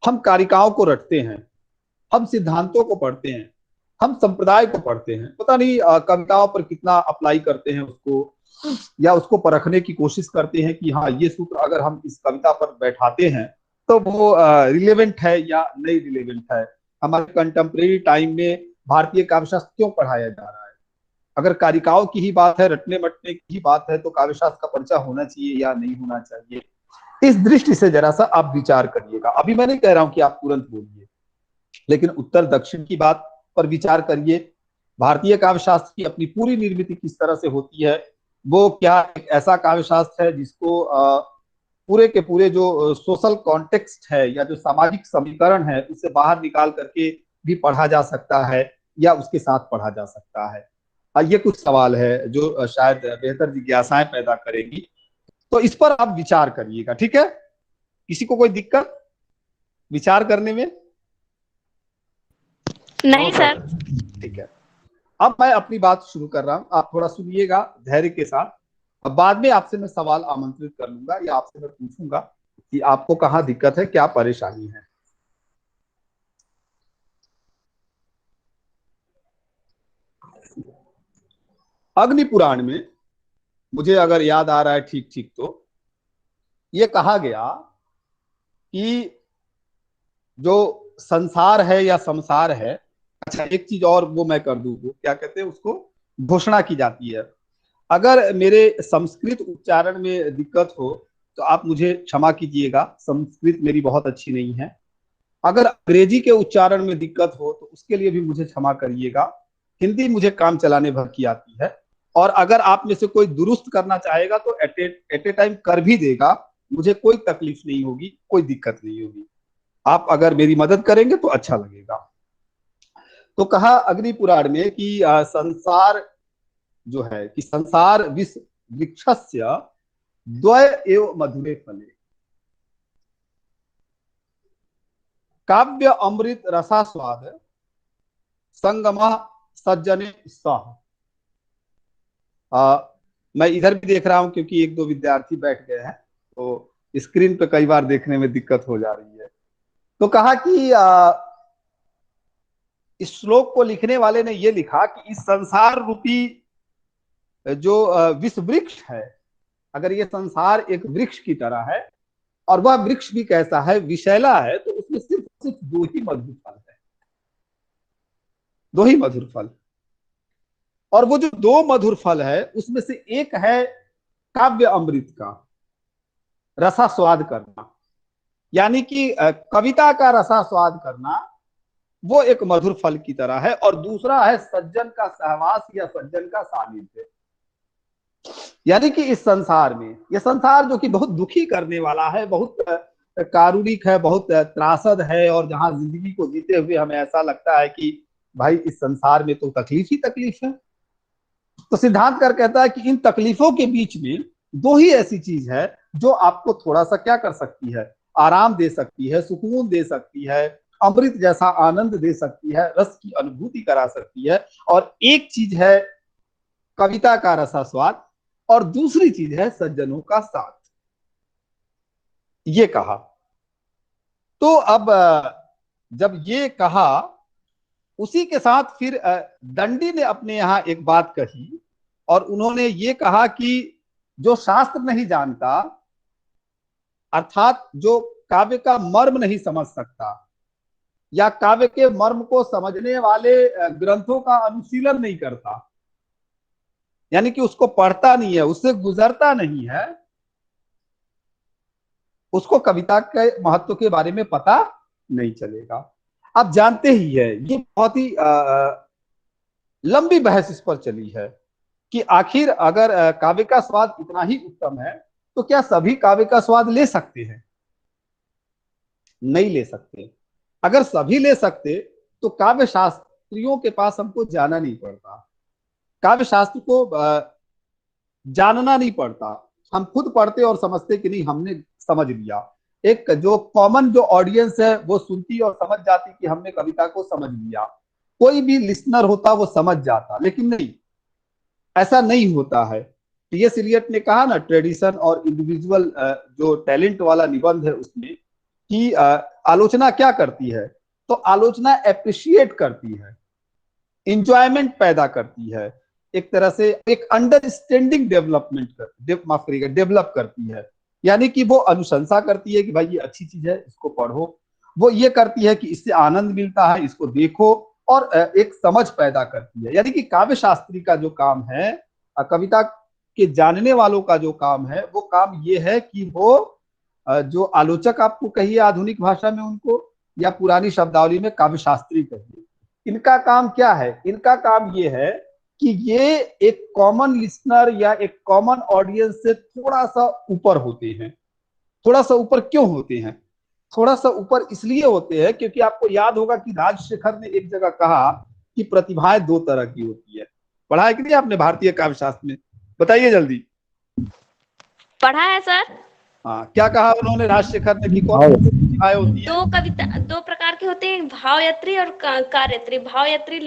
हम कारिकाओं को रटते हैं, हम सिद्धांतों को पढ़ते हैं, हम संप्रदाय को पढ़ते हैं, पता नहीं कविताओं पर कितना अप्लाई करते हैं उसको, या उसको परखने की कोशिश करते हैं कि हाँ ये सूत्र अगर हम इस कविता पर बैठाते हैं तो वो रिलेवेंट है या नहीं रिलेवेंट है। हमारे कंटेम्प्रेरी टाइम में भारतीय काव्यशास्त्र क्यों पढ़ाया जा रहा है? अगर कारिकाओं की ही बात है, रटने मटने की ही बात है, तो काव्यशास्त्र का पर्चा होना चाहिए या नहीं होना चाहिए? इस दृष्टि से जरा सा आप विचार करिएगा। अभी मैं नहीं कह रहा हूं कि आप तुरंत बोलिए, लेकिन उत्तर दक्षिण की बात पर विचार करिए। भारतीय काव्यशास्त्र की अपनी पूरी निर्मिति किस तरह से होती है? वो क्या एक ऐसा काव्यशास्त्र है जिसको पूरे के पूरे जो सोशल कॉन्टेक्स्ट है या जो सामाजिक समीकरण है उससे बाहर निकाल करके भी पढ़ा जा सकता है, या उसके साथ पढ़ा जा सकता है? ये कुछ सवाल है जो शायद बेहतर जिज्ञासाएं पैदा करेगी। तो इस पर आप विचार करिएगा, ठीक है? किसी को कोई दिक्कत विचार करने में? नहीं सर। ठीक है, अब मैं अपनी बात शुरू कर रहा हूं, आप थोड़ा सुनिएगा धैर्य के साथ। अब बाद में आपसे मैं सवाल आमंत्रित कर लूंगा या आपसे मैं पूछूंगा कि आपको कहाँ दिक्कत है, क्या परेशानी है। अग्नि पुराण में, मुझे अगर याद आ रहा है ठीक ठीक, तो ये कहा गया कि जो संसार है या संसार है, अच्छा एक चीज और वो मैं कर दूं, वो क्या कहते हैं उसको, घोषणा की जाती है। अगर मेरे संस्कृत उच्चारण में दिक्कत हो तो आप मुझे क्षमा कीजिएगा, संस्कृत मेरी बहुत अच्छी नहीं है। अगर अंग्रेजी के उच्चारण में दिक्कत हो तो उसके लिए भी मुझे क्षमा करिएगा। हिंदी मुझे काम चलाने भर की आती है, और अगर आप में से कोई दुरुस्त करना चाहेगा तो एट ए टाइम कर भी देगा, मुझे कोई तकलीफ नहीं होगी, कोई दिक्कत नहीं होगी। आप अगर मेरी मदद करेंगे तो अच्छा लगेगा। तो कहा अग्नि पुराण में कि संसार जो है कि संसार विष वृक्षस्य द्वय एव मधुरे फले, काव्य अमृत रसास्वाद संगम सज्जने सह। मैं इधर भी देख रहा हूं क्योंकि एक दो विद्यार्थी बैठ गए हैं, तो स्क्रीन पे कई बार देखने में दिक्कत हो जा रही है। तो कहा कि इस श्लोक को लिखने वाले ने यह लिखा कि इस संसार रूपी जो विष वृक्ष है, अगर ये संसार एक वृक्ष की तरह है और वह वृक्ष भी कैसा है, विषैला है, तो उसमें सिर्फ सिर्फ दो ही मधुर फल है, दो ही मधुर फल। और वो जो दो मधुर फल है उसमें से एक है काव्य अमृत का रसास्वाद करना, यानी कि कविता का रसास्वाद करना, वो एक मधुर फल की तरह है। और दूसरा है सज्जन का सहवास या सज्जन का सानिध्य, यानी कि इस संसार में, यह संसार जो कि बहुत दुखी करने वाला है, बहुत कारुणिक है, बहुत त्रासद है, और जहां जिंदगी को जीते हुए हमें ऐसा लगता है कि भाई इस संसार में तो तकलीफ ही तकलीफ है। तो सिद्धांत कर कहता है कि इन तकलीफों के बीच में दो ही ऐसी चीज है जो आपको थोड़ा सा क्या कर सकती है, आराम दे सकती है, सुकून दे सकती है, अमृत जैसा आनंद दे सकती है, रस की अनुभूति करा सकती है। और एक चीज है कविता का रसास्वाद, और दूसरी चीज है सज्जनों का साथ, ये कहा। तो अब जब ये कहा, उसी के साथ फिर दंडी ने अपने यहां एक बात कही, और उन्होंने ये कहा कि जो शास्त्र नहीं जानता, अर्थात जो काव्य का मर्म नहीं समझ सकता, या काव्य के मर्म को समझने वाले ग्रंथों का अनुशीलन नहीं करता, यानी कि उसको पढ़ता नहीं है, उससे गुजरता नहीं है, उसको कविता के महत्व के बारे में पता नहीं चलेगा। आप जानते ही है, ये बहुत ही लंबी बहस इस पर चली है कि आखिर अगर काव्य का स्वाद इतना ही उत्तम है तो क्या सभी काव्य का स्वाद ले सकते हैं? नहीं ले सकते। अगर सभी ले सकते तो काव्य शास्त्रियों के पास हमको जाना नहीं पड़ता, काव्य शास्त्र को जानना नहीं पड़ता, हम खुद पढ़ते और समझते कि नहीं हमने समझ लिया। एक जो कॉमन जो ऑडियंस है वो सुनती और समझ जाती कि हमने कविता को समझ लिया, कोई भी लिसनर होता वो समझ जाता। लेकिन नहीं, ऐसा नहीं होता है। टी.एस. इलियट ने कहा ना, ट्रेडिशन और इंडिविजुअल जो टैलेंट वाला निबंध है उसमें, कि आलोचना क्या करती है? तो आलोचना एप्रिशिएट करती है, इंजॉयमेंट पैदा करती है, एक तरह से एक अंडरस्टैंडिंग माफ करिएगा, डेवलप करती है। यानी कि वो अनुशंसा करती है कि भाई ये अच्छी चीज है, इसको पढ़ो। वो ये करती है कि इससे आनंद मिलता है, इसको देखो, और एक समझ पैदा करती है। यानी कि काव्य शास्त्री का जो काम है, कविता के जानने वालों का जो काम है, वो काम ये है कि वो जो आलोचक आपको कहिए आधुनिक भाषा में उनको, या पुरानी शब्दावली में काव्य शास्त्री कहिए, इनका काम क्या है? इनका काम ये है कि ये एक कॉमन लिसनर या एक कॉमन ऑडियंस से थोड़ा सा ऊपर होते हैं। थोड़ा सा ऊपर क्यों होते हैं? थोड़ा सा ऊपर इसलिए होते हैं क्योंकि आपको याद होगा कि राजशेखर ने एक जगह कहा कि प्रतिभाएं दो तरह की होती है। पढ़ा है कि नहीं आपने भारतीय काव्य शास्त्र में? बताइए जल्दी। पढ़ा है सर। हाँ, क्या कहा उन्होंने, राजशेखर ने, कि कौन कौन सी प्रतिभाएं होती है? दो प्रकार के होते हैं, भावयत्री और कार्यत्री। भावयत्री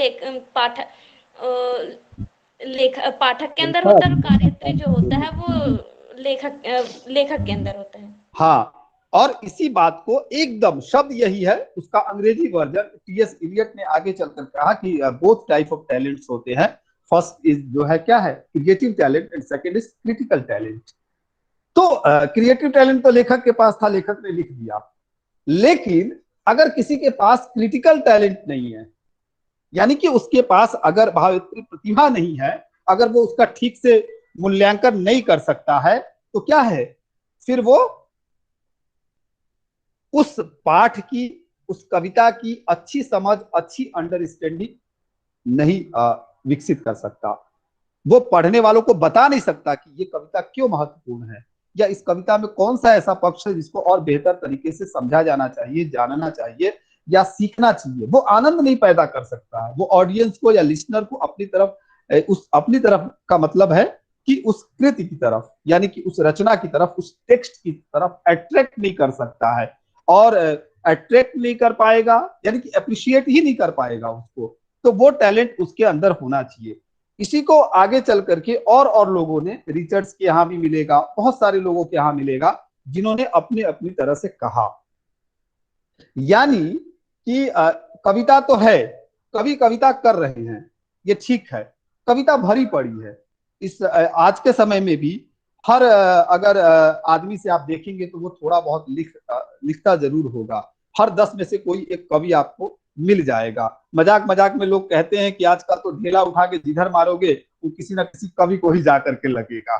पाठक के अंदर होता है, और कार्यत्री जो होता है वो लेखक के अंदर होता है। हाँ, और इसी बात को एकदम शब्द यही है, उसका अंग्रेजी वर्जन टी.एस. इलियट ने आगे चलकर कहा कि बोथ टाइप ऑफ टैलेंट्स होते हैं। फर्स्ट इज जो है क्या है, creative talent, and second is critical talent. तो क्रिएटिव टैलेंट तो लेखक के पास था, लेखक ने लिख दिया। लेकिन अगर किसी के पास क्रिटिकल टैलेंट नहीं है, यानी कि उसके पास अगर भावयुक्त प्रतिभा नहीं है, अगर वो उसका ठीक से मूल्यांकन नहीं कर सकता है, तो क्या है, फिर वो उस पाठ की, उस कविता की अच्छी समझ, अच्छी अंडरस्टैंडिंग नहीं विकसित कर सकता। वो पढ़ने वालों को बता नहीं सकता कि ये कविता क्यों महत्वपूर्ण है, या इस कविता में कौन सा ऐसा पक्ष है जिसको और बेहतर तरीके से समझा जाना चाहिए, जानना चाहिए या सीखना चाहिए। वो आनंद नहीं पैदा कर सकता है। वो ऑडियंस को या लिसनर को अपनी तरफ, उस अपनी तरफ का मतलब है कि उस कृति की तरफ, यानी कि उस रचना की तरफ, उस टेक्स्ट की तरफ अट्रैक्ट नहीं कर सकता है, और अट्रैक्ट नहीं कर पाएगा, यानी कि अप्रिशिएट ही नहीं कर पाएगा उसको। तो वो टैलेंट उसके अंदर होना चाहिए। इसी को आगे चल करके और लोगों ने, रिचर्ड्स के यहाँ भी मिलेगा, बहुत सारे लोगों के यहाँ मिलेगा, जिन्होंने अपने अपनी तरह से कहा। यानी कि कविता तो है, कवि कविता कर रहे हैं, ये ठीक है, कविता भरी पड़ी है। इस आज के समय में भी हर अगर आदमी से आप देखेंगे तो वो थोड़ा बहुत लिखता जरूर होगा। हर 10 में से कोई एक कवि आपको मिल जाएगा। मजाक मजाक में लोग कहते हैं कि आजकल तो ढेला उठा के जिधर मारोगे वो किसी ना किसी कवि को ही जा करके लगेगा।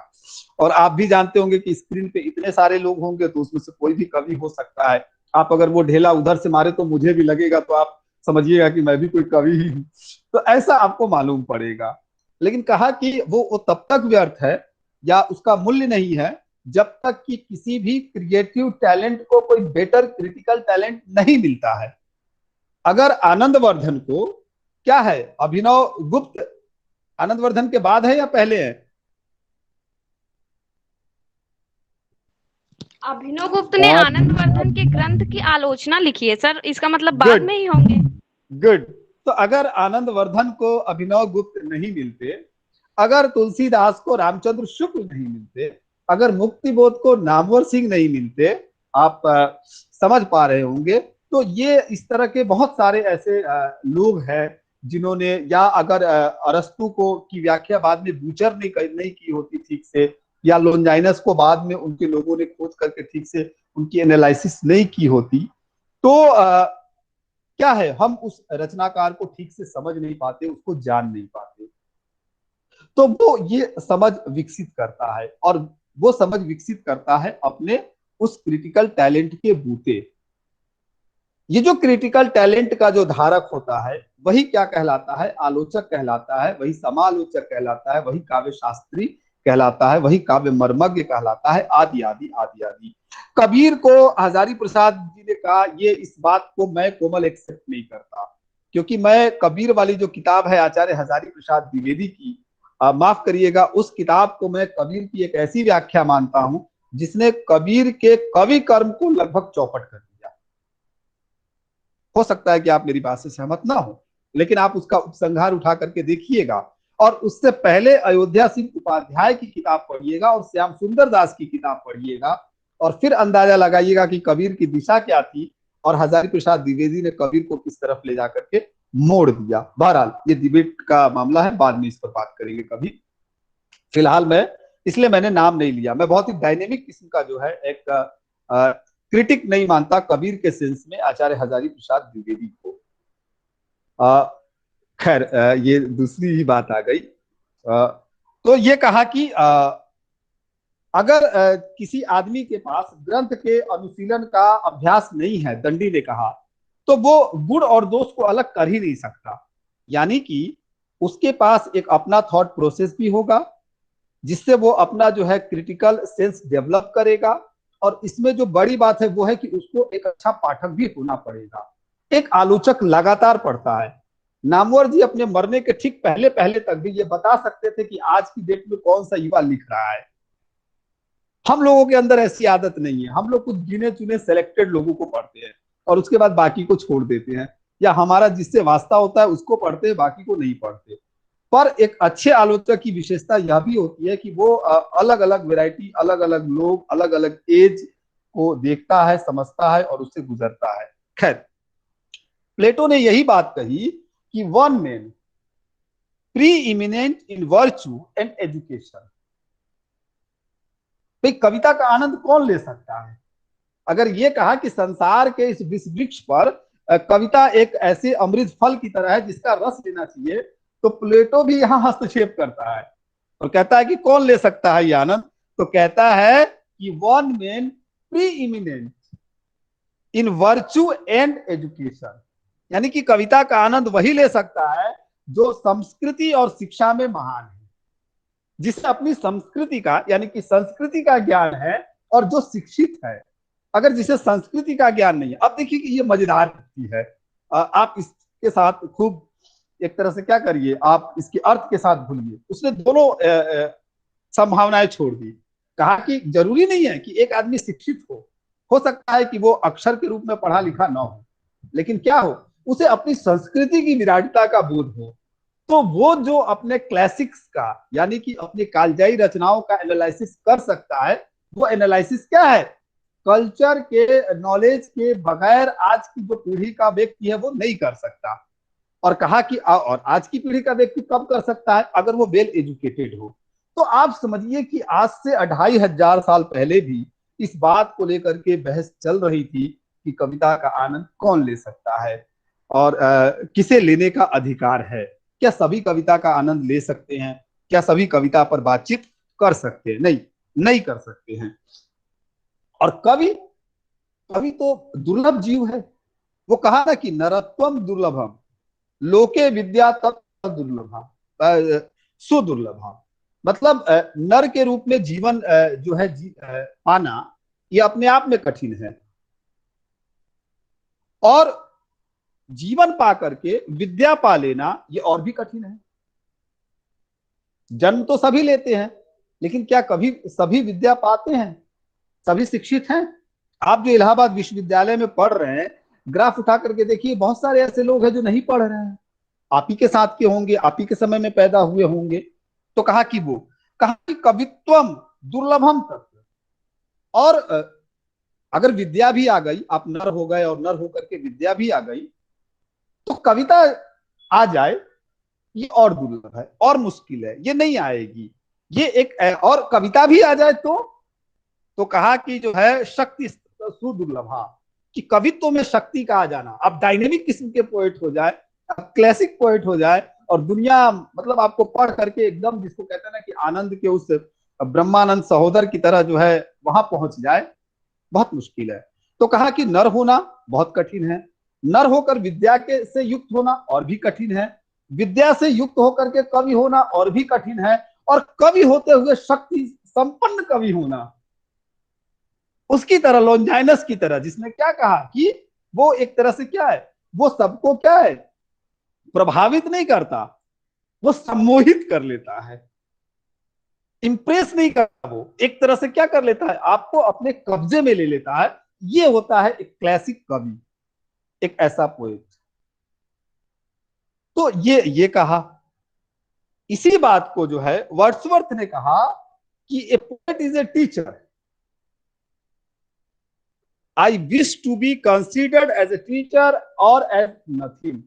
और आप भी जानते होंगे कि स्क्रीन पे इतने सारे लोग होंगे तो उसमें से कोई भी कवि हो सकता है। आप अगर वो ढेला उधर से मारे तो मुझे भी लगेगा, तो आप समझिएगा कि मैं भी कोई कवि ही हूँ। तो ऐसा आपको मालूम पड़ेगा। लेकिन कहा कि वो तब तक व्यर्थ है या उसका मूल्य नहीं है जब तक कि किसी भी क्रिएटिव टैलेंट को कोई बेटर क्रिटिकल टैलेंट नहीं मिलता है। अगर आनंदवर्धन को, क्या है, अभिनव गुप्त आनंदवर्धन के बाद है या पहले है? अभिनव गुप्त ने आनंदवर्धन के ग्रंथ की आलोचना लिखी है सर, इसका मतलब बाद में ही होंगे। गुड। तो अगर आनंदवर्धन को अभिनव गुप्त नहीं मिलते, अगर तुलसीदास को रामचंद्र शुक्ल नहीं मिलते, अगर मुक्तिबोध को नामवर सिंह नहीं मिलते, आप समझ पा रहे होंगे। तो ये इस तरह के बहुत सारे ऐसे लोग हैं जिन्होंने, या अगर अरस्तु को की व्याख्या बाद में बूचर नहीं की होती ठीक से, या लोनजाइनस को बाद में उनके लोगों ने खोज करके ठीक से उनकी एनालिसिस नहीं की होती, तो क्या है, हम उस रचनाकार को ठीक से समझ नहीं पाते, उसको जान नहीं पाते। तो वो ये समझ विकसित करता है, और वो समझ विकसित करता है अपने उस क्रिटिकल टैलेंट के बूते। ये जो क्रिटिकल टैलेंट का जो धारक होता है वही क्या कहलाता है, आलोचक कहलाता है, वही समालोचक कहलाता है, वही काव्य शास्त्री कहलाता है, वही काव्य मर्मज्ञ कहलाता है, आदि आदि आदि आदि। कबीर को हजारी प्रसाद जी ने कहा, ये इस बात को मैं कोमल एक्सेप्ट नहीं करता, क्योंकि मैं कबीर वाली जो किताब है आचार्य हजारी प्रसाद द्विवेदी की, माफ करिएगा, उस किताब को मैं कबीर की एक ऐसी व्याख्या मानता हूं जिसने कबीर के कवि कर्म को लगभग चौपट कर दिया। हो सकता है कि आप मेरी बात से सहमत ना हो, लेकिन आप उसका उपसंहार उठा करके देखिएगा, और उससे पहले अयोध्या सिंह उपाध्याय की किताब पढ़िएगा और श्याम सुंदर दास की किताब पढ़िएगा, और फिर अंदाजा लगाइएगा कि कबीर की दिशा क्या थी और हजारी प्रसाद द्विवेदी ने कबीर को किस तरफ ले जाकर के मोड़ दिया। बहरहाल ये डिबेट का मामला है, बाद में इस पर बात करेंगे कभी। फिलहाल मैं इसलिए मैंने नाम नहीं लिया। मैं बहुत ही डायनेमिक किस्म का जो है एक क्रिटिक नहीं मानता कबीर के सेंस में आचार्य हजारी प्रसाद द्विवेदी को। खैर ये दूसरी ही बात आ गई। तो ये कहा कि अगर किसी आदमी के पास ग्रंथ के अनुशीलन का अभ्यास नहीं है, दंडी ने कहा, तो वो गुण और दोष को अलग कर ही नहीं सकता। यानी कि उसके पास एक अपना थॉट प्रोसेस भी होगा, जिससे वो अपना जो है क्रिटिकल सेंस डेवलप करेगा। और इसमें जो बड़ी बात है वो है कि उसको एक अच्छा पाठक भी होना पड़ेगा। एक आलोचक लगातार पढ़ता है। नामवर जी अपने मरने के ठीक पहले पहले तक भी ये बता सकते थे कि आज की डेट में कौन सा युवा लिख रहा है। हम लोगों के अंदर ऐसी आदत नहीं है। हम लोग कुछ गिने चुने सेलेक्टेड लोगों को पढ़ते हैं और उसके बाद बाकी को छोड़ देते हैं, या हमारा जिससे वास्ता होता है उसको पढ़ते हैं, बाकी को नहीं पढ़ते। पर एक अच्छे आलोचक की विशेषता यह भी होती है कि वो अलग अलग वैरायटी, अलग अलग लोग, अलग अलग एज को देखता है, समझता है और उससे गुजरता है। खैर, प्लेटो ने यही बात कही कि one man preeminent in virtue and education. भाई कविता का आनंद कौन ले सकता है? अगर ये कहा कि संसार के इस विष वृक्ष पर कविता एक ऐसे अमृत फल की तरह है जिसका रस लेना चाहिए, तो प्लेटो भी यहां हस्तक्षेप करता है और कहता है कि कौन ले सकता है ये आनंद? तो कहता है कि one man preeminent in virtue and education. यानी कि कविता का आनंद वही ले सकता है जो संस्कृति और शिक्षा में महान है, जिसे अपनी संस्कृति का यानी कि संस्कृति का ज्ञान है और जो शिक्षित है। अगर जिसे संस्कृति का ज्ञान नहीं है, अब देखिए कि ये मजेदार व्यक्ति है। आप इसके साथ खूब एक तरह से क्या करिए, आप इसके अर्थ के साथ भूलिए। उसने दोनों संभावनाएं छोड़ दी। कहा कि जरूरी नहीं है कि एक आदमी शिक्षित हो सकता है कि वो अक्षर के रूप में पढ़ा लिखा ना हो, लेकिन क्या हो, उसे अपनी संस्कृति की विराटता का बोध हो। तो वो जो अपने क्लासिक्स का यानी कि अपने कालजयी रचनाओं का एनालिसिस कर सकता है, वो एनालिसिस क्या है? कल्चर के नॉलेज के बगैर आज की जो पीढ़ी का व्यक्ति है वो नहीं कर सकता। और कहा कि और आज की पीढ़ी का व्यक्ति कब कर सकता है? अगर वो वेल एजुकेटेड हो। तो आप समझिए कि आज से 2500 साल पहले भी इस बात को लेकर के बहस चल रही थी कि कविता का आनंद कौन ले सकता है और किसे लेने का अधिकार है। क्या सभी कविता का आनंद ले सकते हैं? क्या सभी कविता पर बातचीत कर सकते हैं? नहीं, नहीं कर सकते हैं। और कवि कवि तो दुर्लभ जीव है। वो कहा ना कि नरत्वम दुर्लभम लोके विद्या तत्व दुर्लभा सुदुर्लभा। मतलब नर के रूप में जीवन जो है पाना ये अपने आप में कठिन है, और जीवन पा करके विद्या पा लेना ये और भी कठिन है। जन्म तो सभी लेते हैं, लेकिन क्या कभी सभी विद्या पाते हैं? सभी शिक्षित हैं? आप जो इलाहाबाद विश्वविद्यालय में पढ़ रहे हैं, ग्राफ उठा करके देखिए, बहुत सारे ऐसे लोग हैं जो नहीं पढ़ रहे हैं, आप ही के साथ के होंगे, आप ही के समय में पैदा हुए होंगे। तो कहा कि कवित्वम दुर्लभम तत्व। और अगर विद्या भी आ गई, आप नर हो गए और नर होकर के विद्या भी आ गई, तो कविता आ जाए ये और दुर्लभ है और मुश्किल है, ये नहीं आएगी। ये एक और कविता भी आ जाए तो कहा कि जो है शक्ति सुदुर्लभा, कि कवित्व में शक्ति का आ जाना। आप डायनेमिक किस्म के पोएट हो जाए, आप क्लासिक पोएट हो जाए और दुनिया मतलब आपको पढ़ करके एकदम जिसको कहते हैं ना कि आनंद के उस ब्रह्मानंद सहोदर की तरह जो है वहां पहुंच जाए, बहुत मुश्किल है। तो कहा कि नर होना बहुत कठिन है, नर होकर विद्या के से युक्त होना और भी कठिन है, विद्या से युक्त होकर के कवि होना और भी कठिन है, और कवि होते हुए शक्ति संपन्न कवि होना उसकी तरह, लॉन्जाइनस की तरह, जिसने क्या कहा कि वो एक तरह से क्या है, वो सबको क्या है, प्रभावित नहीं करता, वो सम्मोहित कर लेता है, इंप्रेस नहीं करता। वो एक तरह से क्या कर लेता है, आपको अपने कब्जे में ले लेता है। ये होता है एक क्लासिक कवि, एक ऐसा पोएट। तो ये कहा। इसी बात को जो है वर्ड्सवर्थ ने कहा कि a poet is a teacher. I wish to be considered as a teacher और एज नथिंग।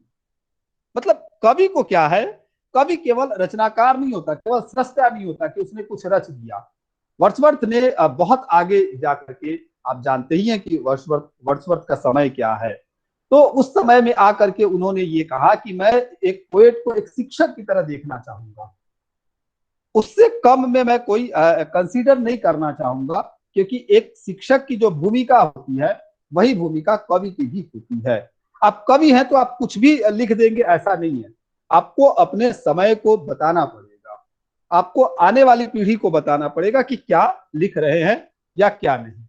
मतलब कवि को क्या है, कवि केवल रचनाकार नहीं होता, केवल सृष्टा नहीं होता कि उसने कुछ रच दिया। वर्ड्सवर्थ ने बहुत आगे जाकर के, आप जानते ही हैं कि वर्ड्सवर्थ का समय क्या है, तो उस समय में आकर के उन्होंने ये कहा कि मैं एक पोएट को एक शिक्षक की तरह देखना चाहूंगा, उससे कम में मैं कोई कंसीडर नहीं करना चाहूंगा, क्योंकि एक शिक्षक की जो भूमिका होती है वही भूमिका कवि की भी होती है। आप कवि हैं तो आप कुछ भी लिख देंगे ऐसा नहीं है, आपको अपने समय को बताना पड़ेगा, आपको आने वाली पीढ़ी को बताना पड़ेगा कि क्या लिख रहे हैं या क्या नहीं।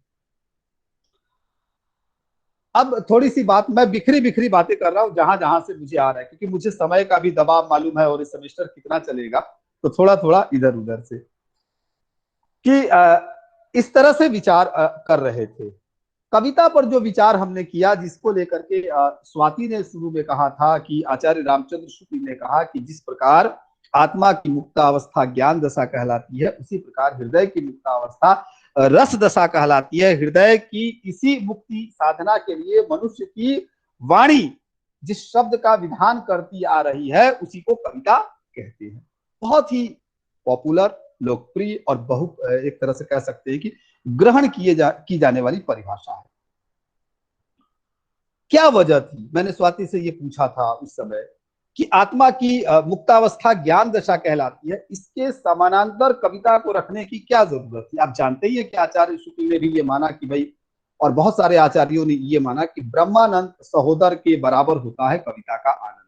अब थोड़ी सी बात, मैं बिखरी बिखरी बातें कर रहा हूं जहां जहां से मुझे आ रहा है, क्योंकि मुझे समय का भी दबाव मालूम है और इस सेमेस्टर कितना चलेगा, तो थोड़ा थोड़ा इधर उधर से कि इस तरह से विचार कर रहे थे। कविता पर जो विचार हमने किया, जिसको लेकर के स्वाति ने शुरू में कहा था कि आचार्य रामचंद्र शुक्ल ने कहा कि जिस प्रकार आत्मा की मुक्तावस्था ज्ञान दशा कहलाती है, उसी प्रकार हृदय की मुक्तावस्था रस दशा कहलाती है। हृदय की इसी मुक्ति साधना के लिए मनुष्य की वाणी जिस शब्द का विधान करती आ रही है उसी को कविता कहते हैं। बहुत ही पॉपुलर, लोकप्रिय और बहु एक तरह से कह सकते हैं कि ग्रहण की जाने वाली परिभाषा है। क्या वजह थी, मैंने स्वाति से ये पूछा था उस समय कि आत्मा की मुक्तावस्था ज्ञान दशा कहलाती है, इसके समानांतर कविता को रखने की क्या जरूरत थी। आप जानते ही हैं कि आचार्य शुक्ल ने भी ये माना कि भाई, और बहुत सारे आचार्यों ने ये माना कि ब्रह्मानंद सहोदर के बराबर होता है कविता का आनंद,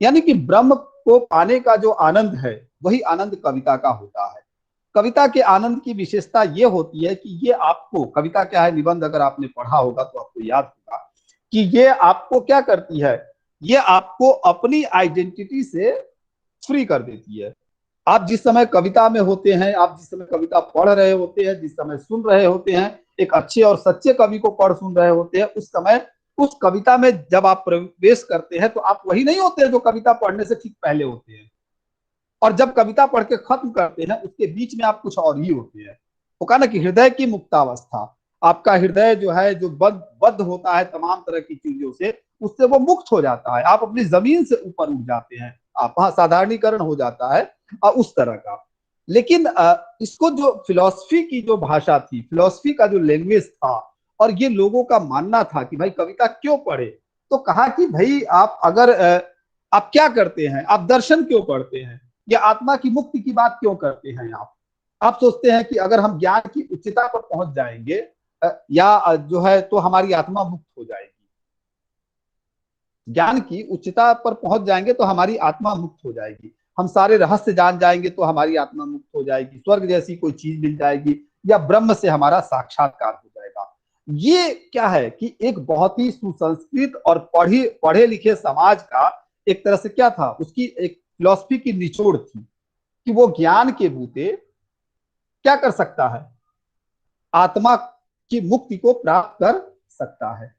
यानी कि ब्रह्म को पाने का जो आनंद है वही आनंद कविता का होता है। कविता के आनंद की विशेषता ये होती है कि ये आपको, कविता क्या है, निबंध अगर आपने पढ़ा होगा तो आपको याद होगा कि ये आपको क्या करती है, ये आपको अपनी आइडेंटिटी से फ्री कर देती है। आप जिस समय कविता में होते हैं, आप जिस समय कविता पढ़ रहे होते हैं, जिस समय सुन रहे होते हैं, एक अच्छे और सच्चे कवि को पढ़ सुन रहे होते हैं, उस समय उस कविता में जब आप प्रवेश करते हैं तो आप वही नहीं होते हैं जो कविता पढ़ने से ठीक पहले होते हैं, और जब कविता पढ़ के खत्म करते हैं उसके बीच में आप कुछ और ही होते हैं। वो कहा ना कि हृदय की मुक्तावस्था, आपका हृदय जो है, जो बद्ध होता है तमाम तरह की चीजों से, उससे वो मुक्त हो जाता है, आप अपनी जमीन से ऊपर उठ जाते हैं, आप वहां साधारणीकरण हो जाता है उस तरह का। लेकिन इसको जो फिलॉसफी की जो भाषा थी, फिलॉसफी का जो लैंग्वेज था, और ये लोगों का मानना था कि भाई कविता क्यों पढ़े, तो कहा कि भाई आप अगर आप क्या करते हैं, आप दर्शन क्यों पढ़ते हैं, या आत्मा की मुक्ति की बात क्यों करते हैं आप सोचते हैं कि अगर हम ज्ञान की उच्चता पर पहुंच जाएंगे या जो है तो हमारी आत्मा मुक्त हो जाएगी, ज्ञान की उच्चता पर पहुंच जाएंगे तो हमारी आत्मा मुक्त हो जाएगी, हम सारे रहस्य जान जाएंगे तो हमारी आत्मा मुक्त हो जाएगी, स्वर्ग जैसी कोई चीज मिल जाएगी, या ब्रह्म से हमारा साक्षात्कार हो जाएगा। ये क्या है कि एक बहुत ही सुसंस्कृत और पढ़े लिखे समाज का एक तरह से क्या था, उसकी एक फिलॉसफी की निचोड़ थी कि वो ज्ञान के बूते क्या कर सकता है, आत्मा की मुक्ति को प्राप्त कर सकता है।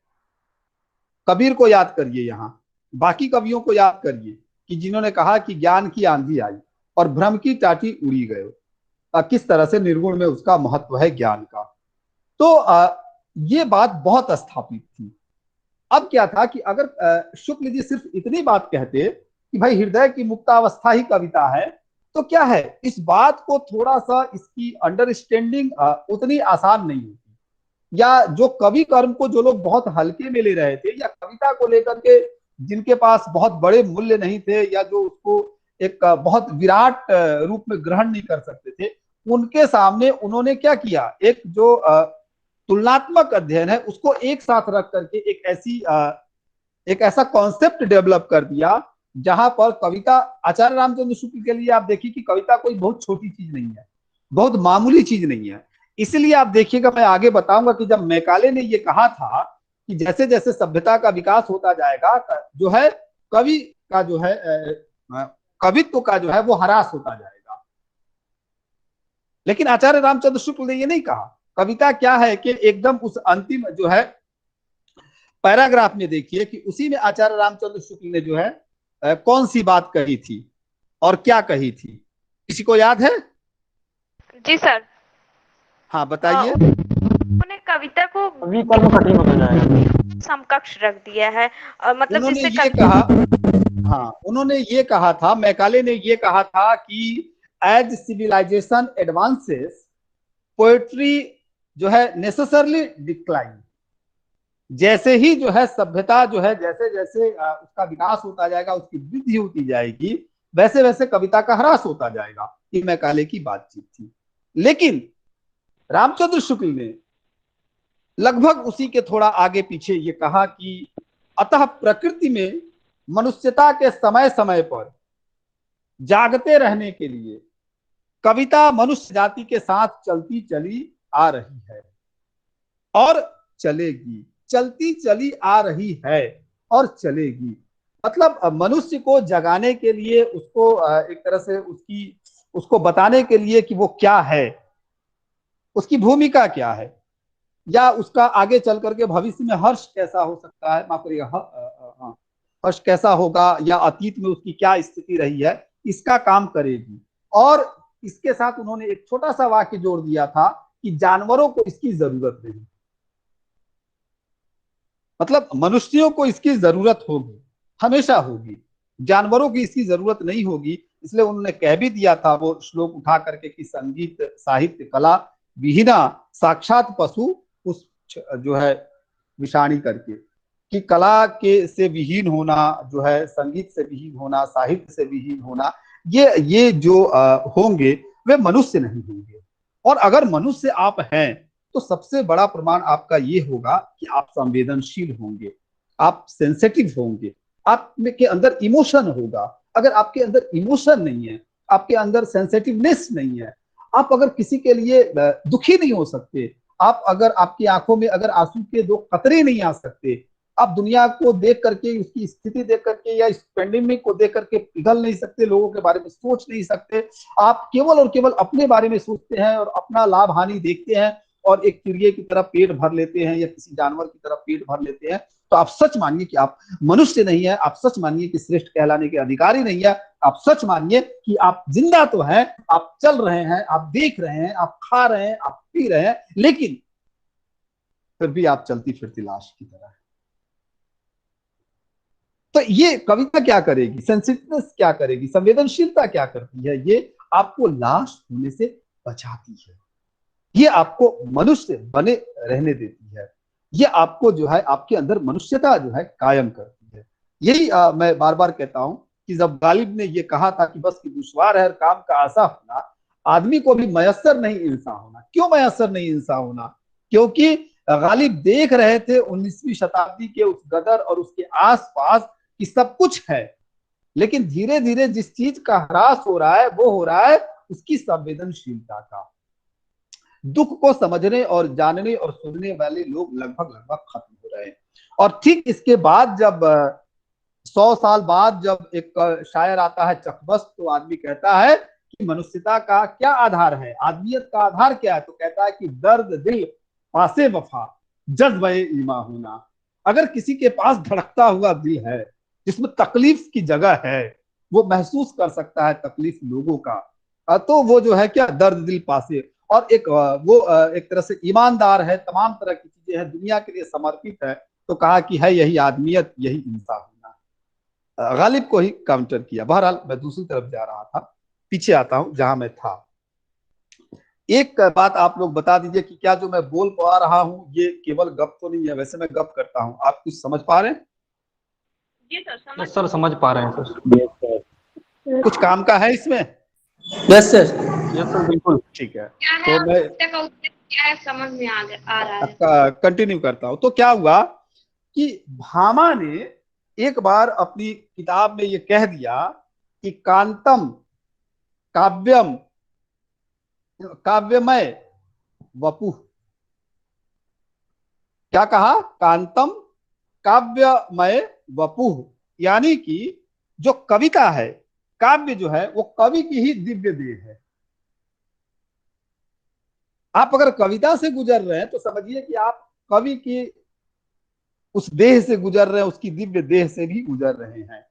कबीर को याद करिए, यहां बाकी कवियों को याद करिए कि जिन्होंने कहा कि ज्ञान की आंधी आई और भ्रम की टाटी उड़ी गए, किस तरह से निर्गुण में उसका महत्व है ज्ञान का। तो ये बात बहुत स्थापित थी। अब क्या था कि अगर शुक्ल जी सिर्फ इतनी बात कहते कि भाई हृदय की मुक्तावस्था ही कविता है, तो क्या है, इस बात को थोड़ा सा इसकी अंडरस्टैंडिंग उतनी आसान नहीं होती, या जो कवि कर्म को जो लोग बहुत हल्के में ले रहे थे, या कविता को लेकर के जिनके पास बहुत बड़े मूल्य नहीं थे, या जो उसको एक बहुत विराट रूप में ग्रहण नहीं कर सकते थे, उनके सामने उन्होंने क्या किया, एक जो तुलनात्मक अध्ययन है उसको एक साथ रख करके एक ऐसा कॉन्सेप्ट डेवलप कर दिया जहां पर कविता, आचार्य रामचंद्र शुक्ल के लिए आप देखिए कि कविता कोई बहुत छोटी चीज नहीं है, बहुत मामूली चीज नहीं है। इसलिए आप देखिएगा, मैं आगे बताऊंगा कि जब मैकाले ने ये कहा था कि जैसे जैसे सभ्यता का विकास होता जाएगा, जो है कवि का जो है कवित्व का जो है वो ह्रास होता जाएगा, लेकिन आचार्य रामचंद्र शुक्ल ने ये नहीं कहा। कविता क्या है कि एकदम उस अंतिम जो है पैराग्राफ में देखिए कि उसी में आचार्य रामचंद्र शुक्ल ने जो है कौन सी बात कही थी और क्या कही थी, किसी को याद है? जी सर। हाँ बताइए। उन्होंने कविता को विकल्प कठिन होता जाएगा। समकक्ष रख दिया है, और मतलब उन्होंने जिससे ये कहा, हाँ उन्होंने ये कहा था, मैकाले ने ये कहा था कि एज सिविलाइजेशन एडवांसेस पोएट्री जो है नेसेसरली डिक्लाइन। जैसे ही जो है सभ्यता जो है जैसे जैसे उसका विकास होता जाएगा, उसकी वृद्धि होती जाएगी, वैसे वैसे कविता का ह्रास होता जाएगा। ये मैकाले की बातचीत थी। लेकिन रामचंद्र शुक्ल ने लगभग उसी के थोड़ा आगे पीछे ये कहा कि अतः प्रकृति में मनुष्यता के समय समय पर जागते रहने के लिए कविता मनुष्य जाति के साथ चलती चली आ रही है और चलेगी, चलती चली आ रही है और चलेगी। मतलब मनुष्य को जगाने के लिए, उसको एक तरह से उसको बताने के लिए कि वो क्या है, उसकी भूमिका क्या है, या उसका आगे चल करके भविष्य में हर्ष कैसा हो सकता है, माफ करिएगा, हर्ष कैसा होगा, या अतीत में उसकी क्या स्थिति रही है, इसका काम करेगी। और इसके साथ उन्होंने एक छोटा सा वाक्य जोड़ दिया था कि जानवरों को इसकी जरूरत नहीं, मतलब मनुष्यों को इसकी जरूरत होगी, हमेशा होगी, जानवरों की इसकी जरूरत नहीं होगी। इसलिए उन्होंने कह भी दिया था वो श्लोक उठा करके कि संगीत साहित्य कला विहीना साक्षात पशु उस जो है विषाणी करके, कि कला के से विहीन होना जो है, संगीत से विहीन होना, साहित्य से विहीन होना, ये जो होंगे वे मनुष्य नहीं होंगे। और अगर मनुष्य आप हैं तो सबसे बड़ा प्रमाण आपका ये होगा कि आप संवेदनशील होंगे, आप सेंसिटिव होंगे, आप के अंदर इमोशन होगा। अगर आपके अंदर इमोशन नहीं है, आपके अंदर सेंसिटिवनेस नहीं है, आप अगर किसी के लिए दुखी नहीं हो सकते, आप अगर आपकी आंखों में अगर आंसू के दो कतरे नहीं आ सकते, आप दुनिया को देख करके, उसकी स्थिति देख करके या इस पेंडेमिक को देख करके पिघल नहीं सकते, लोगों के बारे में सोच नहीं सकते, आप केवल और केवल अपने बारे में सोचते हैं और अपना लाभ हानि देखते हैं और एक चिड़िए की तरह पेट भर लेते हैं या किसी जानवर की तरह पेट भर लेते हैं, तो आप सच मानिए कि आप मनुष्य नहीं है, आप सच मानिए कि श्रेष्ठ कहलाने के अधिकारी नहीं है, आप सच मानिए कि आप जिंदा तो हैं, आप चल रहे हैं, आप देख रहे हैं, आप खा रहे हैं, आप पी रहे हैं, लेकिन फिर भी आप चलती फिरती लाश की तरह है। तो ये कविता क्या करेगी, सेंसिटिवनेस क्या करेगी, संवेदनशीलता क्या करती है, ये आपको लाश होने से बचाती है, ये आपको मनुष्य बने रहने देती है, ये आपको जो है आपके अंदर मनुष्यता जो है कायम करती है। यही मैं बार बार कहता हूं कि जब गालिब ने ये कहा था कि बस की दुश्वार है हर काम का आसा होना, आदमी को भी मयस्सर नहीं इंसान होना। क्यों मयस्सर नहीं इंसान होना? क्योंकि गालिब देख रहे थे 19वीं शताब्दी के उस गदर और उसके आसपास कि सब कुछ है, लेकिन धीरे धीरे जिस चीज का ह्रास हो रहा है वो हो रहा है उसकी संवेदनशीलता का। दुख को समझने और जानने और सुनने वाले लोग लगभग लगभग खत्म हो रहे हैं। और ठीक इसके बाद जब 100 साल बाद जब एक शायर आता है चकबस्त, तो आदमी कहता है कि मनुष्यता का क्या आधार है, आदमियत का आधार क्या है, तो कहता है कि दर्द दिल पासे वफा जज्बे ईमा होना। अगर किसी के पास धड़कता हुआ दिल है जिसमें तकलीफ की जगह है, वो महसूस कर सकता है तकलीफ लोगों का, तो वो जो है क्या दर्द दिल पासे, और एक वो एक तरह से ईमानदार है, तमाम तरह की चीजें हैं, दुनिया के लिए समर्पित है, तो कहा कि है यही आदमियत, यही इंसान होना। गालिब को ही काउंटर किया। बहरहाल मैं दूसरी तरफ जा रहा था, पीछे आता हूं जहां मैं था। एक बात आप लोग बता दीजिए कि क्या जो मैं बोल पा रहा हूं ये केवल गप तो नहीं है? वैसे मैं गप करता हूं, आप कुछ समझ पा रहे हैं? जी सर, सर समझ पा रहे हैं सर। कुछ काम का है इसमें? यस सर, यस सर, बिल्कुल ठीक है। क्या है, तो मैं का उद्देश्य क्या है समझ में आ रहा है। कंटिन्यू करता हूं। तो क्या हुआ कि भामा ने एक बार अपनी किताब में ये कह दिया कि कांतम काव्यम काव्यमय वपुः। क्या कहा? कांतम काव्यमय वपुः, यानी कि जो कविता है, काव्य जो है वो कवि की ही दिव्य देह है। आप अगर कविता से गुजर रहे हैं तो समझिए कि आप कवि की उस देह से गुजर रहे हैं, उसकी दिव्य देह से भी गुजर रहे हैं।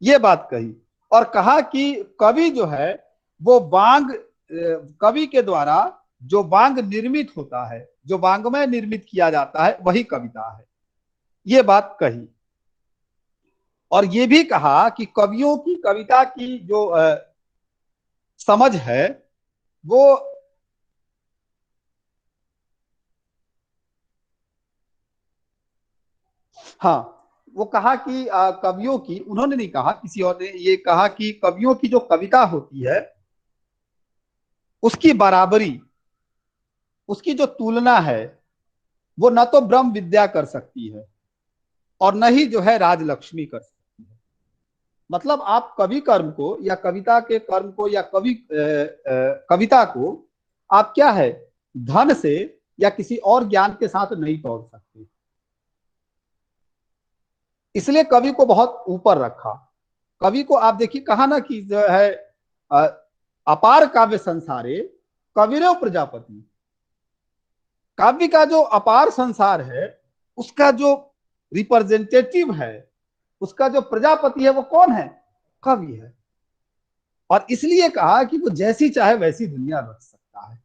ये बात कही और कहा कि कवि जो है वो वांग, कवि के द्वारा जो वांग निर्मित होता है, जो वांग्मय निर्मित किया जाता है वही कविता है, ये बात कही। और ये भी कहा कि कवियों की कविता की जो समझ है वो हाँ, वो कहा कि कवियों की, उन्होंने नहीं कहा, किसी और ने ये कहा कि कवियों की जो कविता होती है उसकी बराबरी, उसकी जो तुलना है वो न तो ब्रह्म विद्या कर सकती है और न ही जो है राजलक्ष्मी कर सकती है। मतलब आप कवि कर्म को या कविता के कर्म को या कविता को आप क्या है, धन से या किसी और ज्ञान के साथ नहीं तोड़ सकते। इसलिए कवि को बहुत ऊपर रखा। कवि को आप देखिए, कहा ना कि जो है अ, अपार काव्य संसारे कविरो प्रजापति। काव्य का जो अपार संसार है उसका जो रिप्रेजेंटेटिव है, उसका जो प्रजापति है वो कौन है, कवि है। और इसलिए कहा कि वो जैसी चाहे वैसी दुनिया रच सकता है।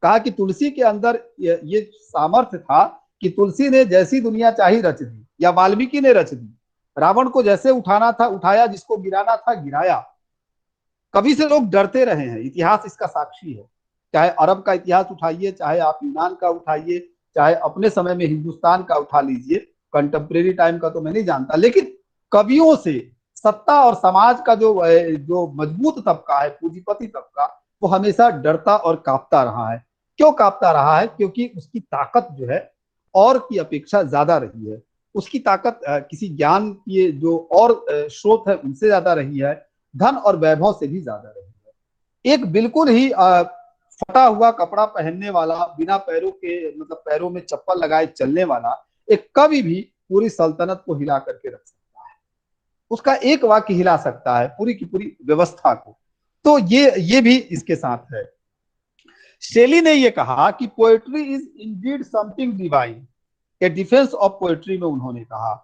कहा कि तुलसी के अंदर ये सामर्थ्य था कि तुलसी ने जैसी दुनिया चाही रच दी, या वाल्मीकि ने रच दी। रावण को जैसे उठाना था उठाया, जिसको गिराना था गिराया। कभी से लोग डरते रहे हैं, इतिहास इसका साक्षी है। चाहे अरब का इतिहास उठाइए, चाहे आप यूनान का उठाइए, चाहे अपने समय में हिंदुस्तान का उठा लीजिए। कंटेम्प्रेरी टाइम का तो मैं नहीं जानता, लेकिन कवियों से सत्ता और समाज का जो मजबूत तबका है, पूंजीपति तबका, वो हमेशा डरता और कांपता रहा है। क्यों कांपता रहा है? क्योंकि उसकी ताकत जो है और की अपेक्षा ज्यादा रही है। उसकी ताकत किसी ज्ञान की जो और स्रोत है उनसे ज्यादा रही है, धन और वैभव से भी ज्यादा रही है। एक बिल्कुल ही फटा हुआ कपड़ा पहनने वाला, बिना पैरों के, मतलब पैरों में चप्पल लगाए चलने वाला एक कवि भी पूरी सल्तनत को हिला करके रख सकता है। उसका एक वाक्य हिला सकता है पूरी की पूरी व्यवस्था को। तो ये भी इसके साथ है। शेली ने ये कहा कि poetry is Indeed something divine, A defence of poetry में उन्होंने कहा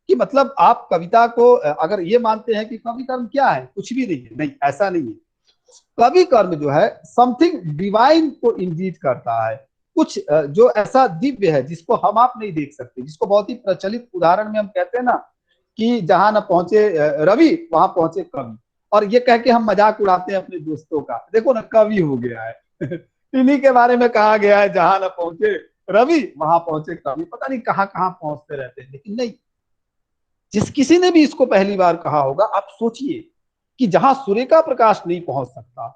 कि मतलब आप कविता को अगर ये मानते हैं कि कवि कर्म क्या है, कुछ भी नहीं है, नहीं, ऐसा नहीं है। कवि कर्म जो है समथिंग डिवाइन को इंडीड करता है। कुछ जो ऐसा दिव्य है जिसको हम आप नहीं देख सकते, जिसको बहुत ही प्रचलित उदाहरण में हम कहते हैं ना कि जहां न पहुंचे रवि वहां पहुंचे कवि। और ये कह के हम मजाक उड़ाते हैं अपने दोस्तों का, देखो ना कवि हो गया है। इन्हीं के बारे में कहा गया है, जहां न पहुंचे रवि वहां पहुंचे कवि। पता नहीं कहां कहां पहुंचते रहते हैं, लेकिन नहीं, जिस किसी ने भी इसको पहली बार कहा होगा, आप सोचिए कि जहां सूर्य का प्रकाश नहीं पहुंच सकता,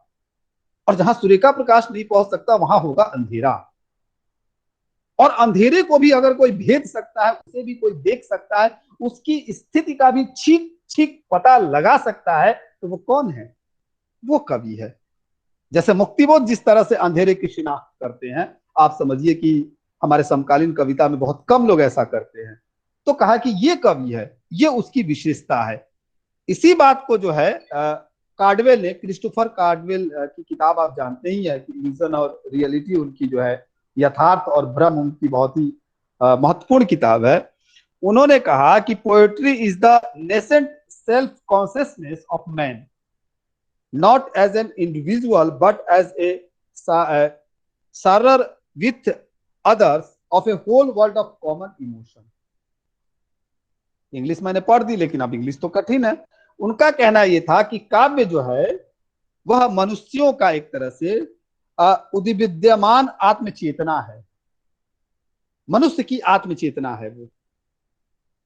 और जहां सूर्य का प्रकाश नहीं पहुंच सकता वहां होगा अंधेरा। और अंधेरे को भी अगर कोई भेद सकता है, उसे भी कोई देख सकता है, उसकी स्थिति का भी ठीक ठीक पता लगा सकता है, तो वो कौन है? वो कवि है। जैसे मुक्तिबोध जिस तरह से अंधेरे की शिनाख्त करते हैं, आप समझिए कि हमारे समकालीन कविता में बहुत कम लोग ऐसा करते हैं। तो कहा कि ये कवि है, ये उसकी विशेषता है। इसी बात को जो है कार्डवेल ने, क्रिस्टोफर कार्डवेल की किताब आप जानते ही है कि इल्यूजन और रियलिटी, उनकी जो है यथार्थ और भ्रम, उनकी बहुत ही महत्वपूर्ण किताब है। उन्होंने कहा कि poetry is the nascent self consciousness of man, not as an individual but as a sharer with others of a whole world of common emotion। English मैंने पढ़ दी, लेकिन अब इंग्लिश तो कठिन है। उनका कहना यह था कि काव्य जो है वह मनुष्यों का एक तरह से उद्विद्यमान आत्मचेतना है, मनुष्य की आत्मचेतना है वो,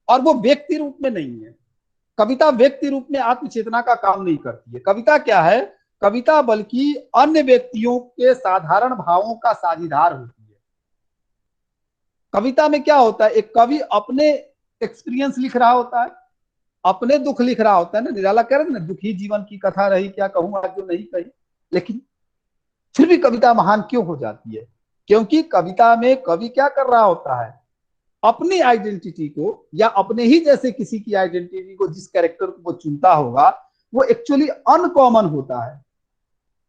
और वो व्यक्ति रूप में नहीं है। कविता व्यक्ति रूप में आत्मचेतना का काम नहीं करती है। कविता क्या है? कविता बल्कि अन्य व्यक्तियों के साधारण भावों का साझीदार होती है। कविता में क्या होता है? एक कवि अपने एक्सपीरियंस लिख रहा होता है, अपने दुख लिख रहा होता है ना। निराला कह रहे ना, दुखी जीवन की कथा रही, क्या कहूं आज जो नहीं कही। लेकिन फिर भी कविता महान क्यों हो जाती है? क्योंकि कविता में कवि क्या कर रहा होता है? अपनी आइडेंटिटी को, या अपने ही जैसे किसी की आइडेंटिटी को, जिस कैरेक्टर को वो चुनता होगा, वो एक्चुअली अनकॉमन होता है।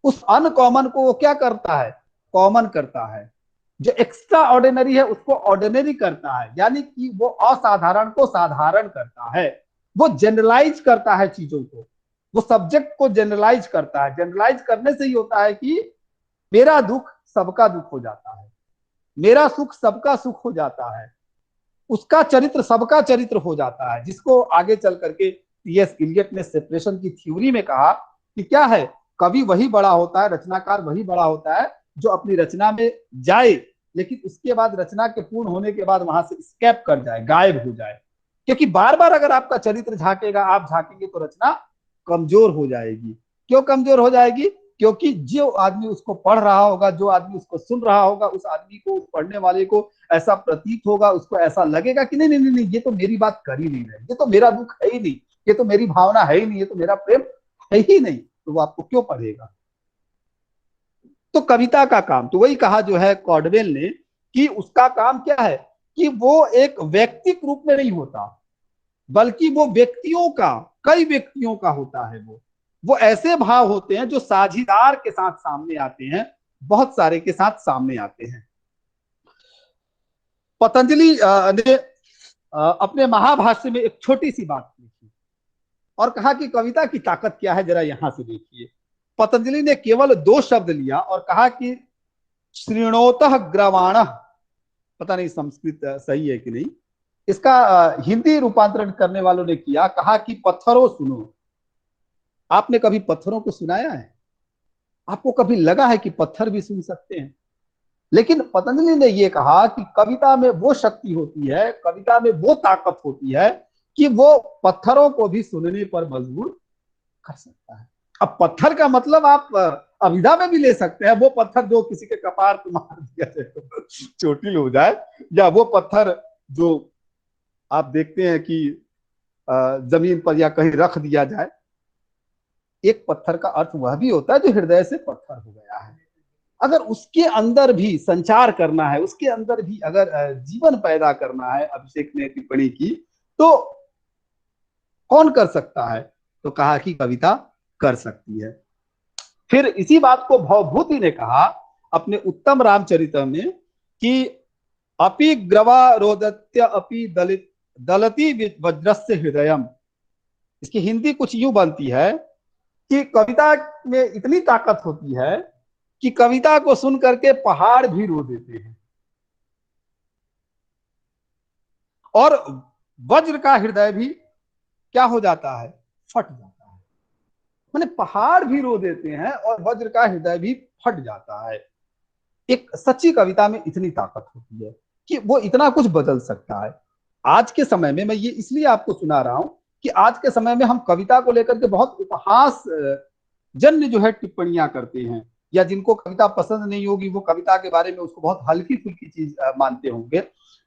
उस अनकॉमन को वो क्या करता है? कॉमन करता है। जो एक्स्ट्रा ऑर्डिनरी है उसको ऑर्डिनरी करता है, यानी कि वो असाधारण को साधारण करता है। वो जनरलाइज करता है चीजों को, वो सब्जेक्ट को जनरलाइज करता है। जनरलाइज करने से ही होता है कि मेरा दुख सबका दुख हो जाता है, मेरा सुख सबका सुख हो जाता है, उसका चरित्र सबका चरित्र हो जाता है, जिसको आगे चल करके टी.एस. इलियट ने सेपरेशन की थ्योरी में कहा कि क्या है, कवि वही बड़ा होता है, रचनाकार वही बड़ा होता है जो अपनी रचना में जाए, लेकिन उसके बाद रचना के पूर्ण होने के बाद वहां से स्केप कर जाए, गायब हो जाए। क्योंकि बार बार अगर आपका चरित्र झांकेगा, आप झांकेंगे तो रचना कमजोर हो जाएगी। क्यों कमजोर हो जाएगी? क्योंकि जो आदमी उसको पढ़ रहा होगा, जो आदमी उसको सुन रहा होगा, उस आदमी को, उस पढ़ने वाले को ऐसा प्रतीत होगा, उसको ऐसा लगेगा कि नहीं नहीं नहीं, नहीं ये तो मेरी बात कर ही नहीं रहे, ये तो मेरा दुख है ही नहीं, ये तो मेरी भावना है ही नहीं, ये तो मेरा प्रेम है ही नहीं, तो वो आपको क्यों पढ़ेगा? तो कविता का काम तो वही कहा जो है कॉर्डवेल ने कि उसका काम क्या है कि वो एक व्यक्तिक रूप में नहीं होता, बल्कि वो व्यक्तियों का, कई व्यक्तियों का होता है। वो ऐसे भाव होते हैं जो साझीदार के साथ सामने आते हैं, बहुत सारे के साथ सामने आते हैं। पतंजलि ने अपने महाभाष्य में एक छोटी सी बात लिखी और कहा कि कविता की ताकत क्या है, जरा यहां से देखिए। पतंजलि ने केवल 2 शब्द लिया और कहा कि श्रृणोतः ग्रवाण, पता नहीं संस्कृत सही है कि नहीं, इसका हिंदी रूपांतरण करने वालों ने किया, कहा कि पत्थरों सुनो। आपने कभी पत्थरों को सुनाया है? आपको कभी लगा है कि पत्थर भी सुन सकते हैं? लेकिन पतंजलि ने यह कहा कि कविता में वो शक्ति होती है, कविता में वो ताकत होती है कि वो पत्थरों को भी सुनने पर मजबूर कर सकता है। अब पत्थर का मतलब आप अभिधा में भी ले सकते हैं, वो पत्थर जो किसी के कपार पर मार दिया जाए तो चोटिल हो जाए, या वो पत्थर जो आप देखते हैं कि जमीन पर या कहीं रख दिया जाए। एक पत्थर का अर्थ वह भी होता है जो हृदय से पत्थर हो गया है। अगर उसके अंदर भी संचार करना है, उसके अंदर भी अगर जीवन पैदा करना है, अभिषेक ने टिप्पणी की, तो कौन कर सकता है? तो कहा कि कविता कर सकती है। फिर इसी बात को भवभूति ने कहा अपने उत्तम रामचरित्र में कि अपि ग्रवारोदत्य अपि दलित दलती वज्रस्य हृदयम। इसकी हिंदी कुछ यूं बनती है कि कविता में इतनी ताकत होती है कि कविता को सुन करके पहाड़ भी रो देते हैं, और वज्र का हृदय भी क्या हो जाता है? फट जाता है। माने पहाड़ भी रो देते हैं और वज्र का हृदय भी फट जाता है। एक सच्ची कविता में इतनी ताकत होती है कि वो इतना कुछ बदल सकता है। आज के समय में मैं ये इसलिए आपको सुना रहा हूं कि आज के समय में हम कविता को लेकर के बहुत उपहास जन्य जो है टिप्पणियां करते हैं, या जिनको कविता पसंद नहीं होगी वो कविता के बारे में उसको बहुत हल्की फुल्की चीज मानते होंगे।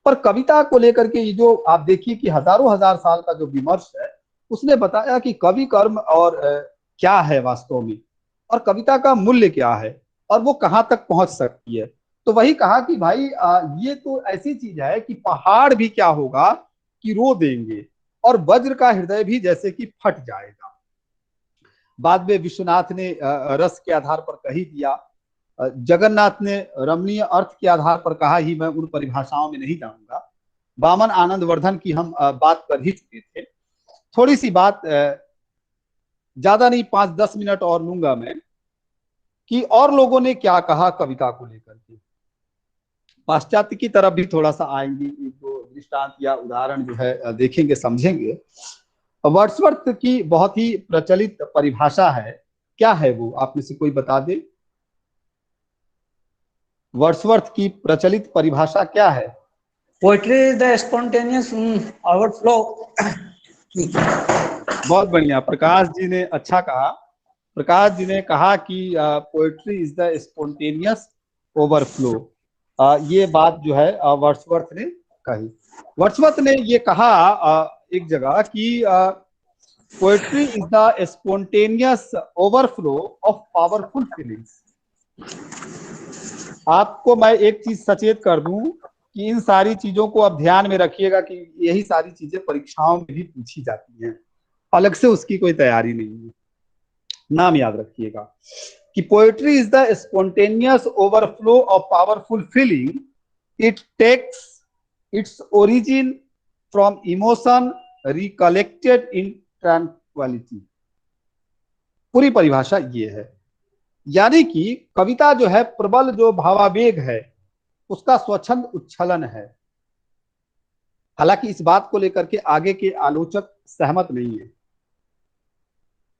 पर कविता को लेकर के ये जो आप देखिए कि हजारों हजार साल का जो विमर्श है, उसने बताया कि कवि कर्म और क्या है वास्तव में, और कविता का मूल्य क्या है, और वो कहाँ तक पहुंच सकती है। तो वही कहा कि भाई ये तो ऐसी चीज है कि पहाड़ भी क्या होगा कि रो देंगे, और वज्र का हृदय भी जैसे कि फट जाएगा। बाद में विश्वनाथ ने रस के आधार पर कही दिया, जगन्नाथ ने रमणीय अर्थ के आधार पर कहा ही, मैं उन परिभाषाओं में नहीं जाऊंगा। वामन आनंद वर्धन की हम बात कर ही चुके थे। थोड़ी सी बात, ज्यादा नहीं, 5-10 मिनट और लूंगा मैं, कि और लोगों ने क्या कहा कविता को लेकर के। पाश्चात्य की तरफ भी थोड़ा सा आएंगे, एक दो दृष्टांत या उदाहरण जो है देखेंगे, समझेंगे। वर्ड्सवर्थ की बहुत ही प्रचलित परिभाषा है, क्या है वो, आप में से कोई बता दे? वर्ड्सवर्थ की प्रचलित परिभाषा क्या है? Poetry is the spontaneous overflow. बहुत बढ़िया, प्रकाश जी ने अच्छा कहा। प्रकाश जी ने कहा कि poetry is the spontaneous overflow. ये बात जो है वर्ड्सवर्थ ने कही। वर्ड्सवर्थ ने ये कहा एक जगह कि poetry is the spontaneous overflow of powerful feelings. आपको मैं एक चीज सचेत कर दूं कि इन सारी चीजों को आप ध्यान में रखिएगा कि यही सारी चीजें परीक्षाओं में भी पूछी जाती हैं, अलग से उसकी कोई तैयारी नहीं है। नाम याद रखिएगा कि poetry is the spontaneous overflow of powerful feeling, it takes its origin from emotion recollected in tranquillity. पूरी परिभाषा ये है, यानी कि कविता जो है प्रबल जो भावावेग है उसका स्वच्छंद उच्छलन है। हालांकि इस बात को लेकर के आगे के आलोचक सहमत नहीं है।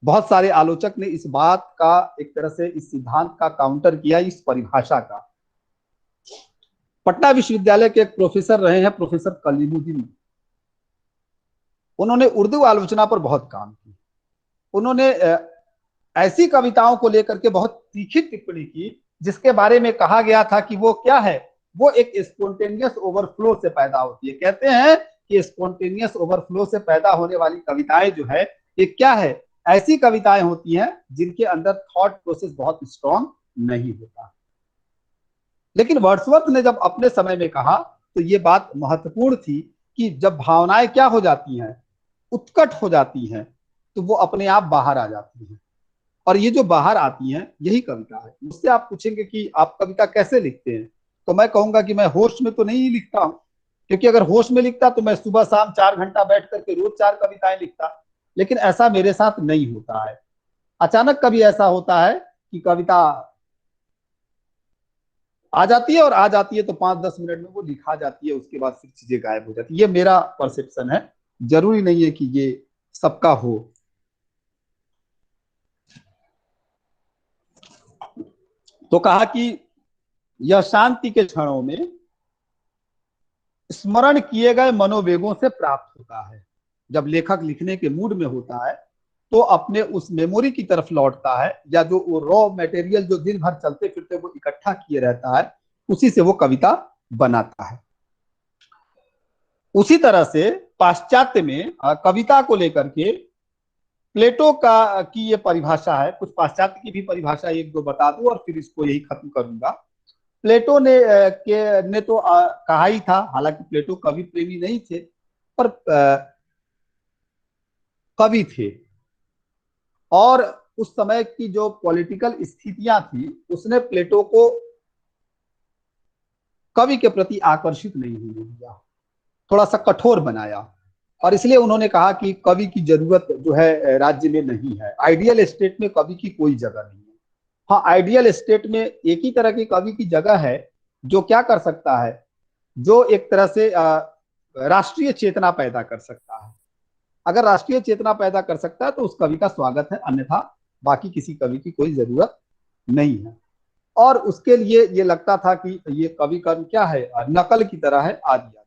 बहुत सारे आलोचक ने इस बात का, एक तरह से इस सिद्धांत का काउंटर किया, इस परिभाषा का। पटना विश्वविद्यालय के एक प्रोफेसर रहे हैं, प्रोफेसर कलीमुद्दीन, उन्होंने उर्दू आलोचना पर बहुत काम की। उन्होंने ऐसी कविताओं को लेकर के बहुत तीखी टिप्पणी की जिसके बारे में कहा गया था कि वो क्या है, वो एक स्पॉन्टेनियस ओवरफ्लो से पैदा होती है। कहते हैं कि स्पॉन्टेनियस ओवरफ्लो से पैदा होने वाली कविताएं जो है, ये क्या है, ऐसी कविताएं होती हैं जिनके अंदर थॉट प्रोसेस बहुत स्ट्रांग नहीं होता। लेकिन वर्ड्सवर्थ ने जब अपने समय में कहा तो ये बात महत्वपूर्ण थी कि जब भावनाएं क्या हो जाती हैं, उत्कट हो जाती हैं, तो वो अपने आप बाहर आ जाती हैं। और ये जो बाहर आती हैं यही कविता है। मुझसे आप पूछेंगे कि आप कविता कैसे लिखते हैं, तो मैं कहूंगा कि मैं होश में तो नहीं लिखता हूं, क्योंकि अगर होश में लिखता तो मैं सुबह शाम 4 घंटा बैठ करके रोज 4 कविताएं लिखता। लेकिन ऐसा मेरे साथ नहीं होता है। अचानक कभी ऐसा होता है कि कविता आ जाती है, और आ जाती है तो 5-10 मिनट में वो लिखा जाती है, उसके बाद फिर चीजें गायब हो जाती है। ये मेरा परसेप्शन है, जरूरी नहीं है कि ये सबका हो। तो कहा कि यह शांति के क्षणों में स्मरण किए गए मनोवेगों से प्राप्त होता है। जब लेखक लिखने के मूड में होता है तो अपने उस मेमोरी की तरफ लौटता है, या जो वो रॉ मटेरियल जो दिन भर चलते फिरते वो इकट्ठा किए रहता है, उसी से वो कविता बनाता है। उसी तरह से पाश्चात्य में कविता को लेकर के प्लेटो की ये परिभाषा है। कुछ पाश्चात्य की भी परिभाषा एक दो बता दूं और फिर इसको यही खत्म करूंगा। प्लेटो ने तो कहा ही था, हालांकि प्लेटो कवि प्रेमी नहीं थे, पर कवि थे। और उस समय की जो पॉलिटिकल स्थितियां थी, उसने प्लेटो को कवि के प्रति आकर्षित नहीं होने दिया, थोड़ा सा कठोर बनाया। और इसलिए उन्होंने कहा कि कवि की जरूरत जो है राज्य में नहीं है, आइडियल स्टेट में कवि की कोई जगह नहीं है। हाँ, आइडियल स्टेट में एक ही तरह की कवि की जगह है जो क्या कर सकता है, जो एक तरह से राष्ट्रीय चेतना पैदा कर सकता है। अगर राष्ट्रीय चेतना पैदा कर सकता है तो उस कवि का स्वागत है, अन्यथा बाकी किसी कवि की कोई जरूरत नहीं है। और उसके लिए ये लगता था कि ये कवि कर्म क्या है, नकल की तरह है, आदि आदि।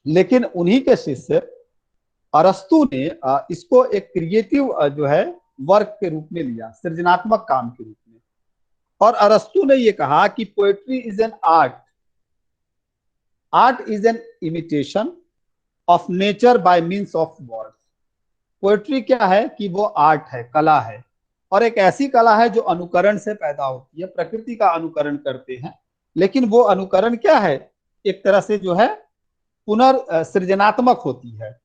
लेकिन उन्हीं के शिष्य अरस्तु ने इसको एक क्रिएटिव जो है वर्क के रूप में लिया, सृजनात्मक काम के रूप में। और अरस्तु ने ये कहा कि poetry is an art, art is an imitation of nature by means of words. Poetry क्या है कि वो आर्ट है, कला है, और एक ऐसी कला है जो अनुकरण से पैदा होती है, प्रकृति का अनुकरण करते हैं। लेकिन वो अनुकरण क्या है, एक तरह से जो है पुनर्सृजनात्मक होती है।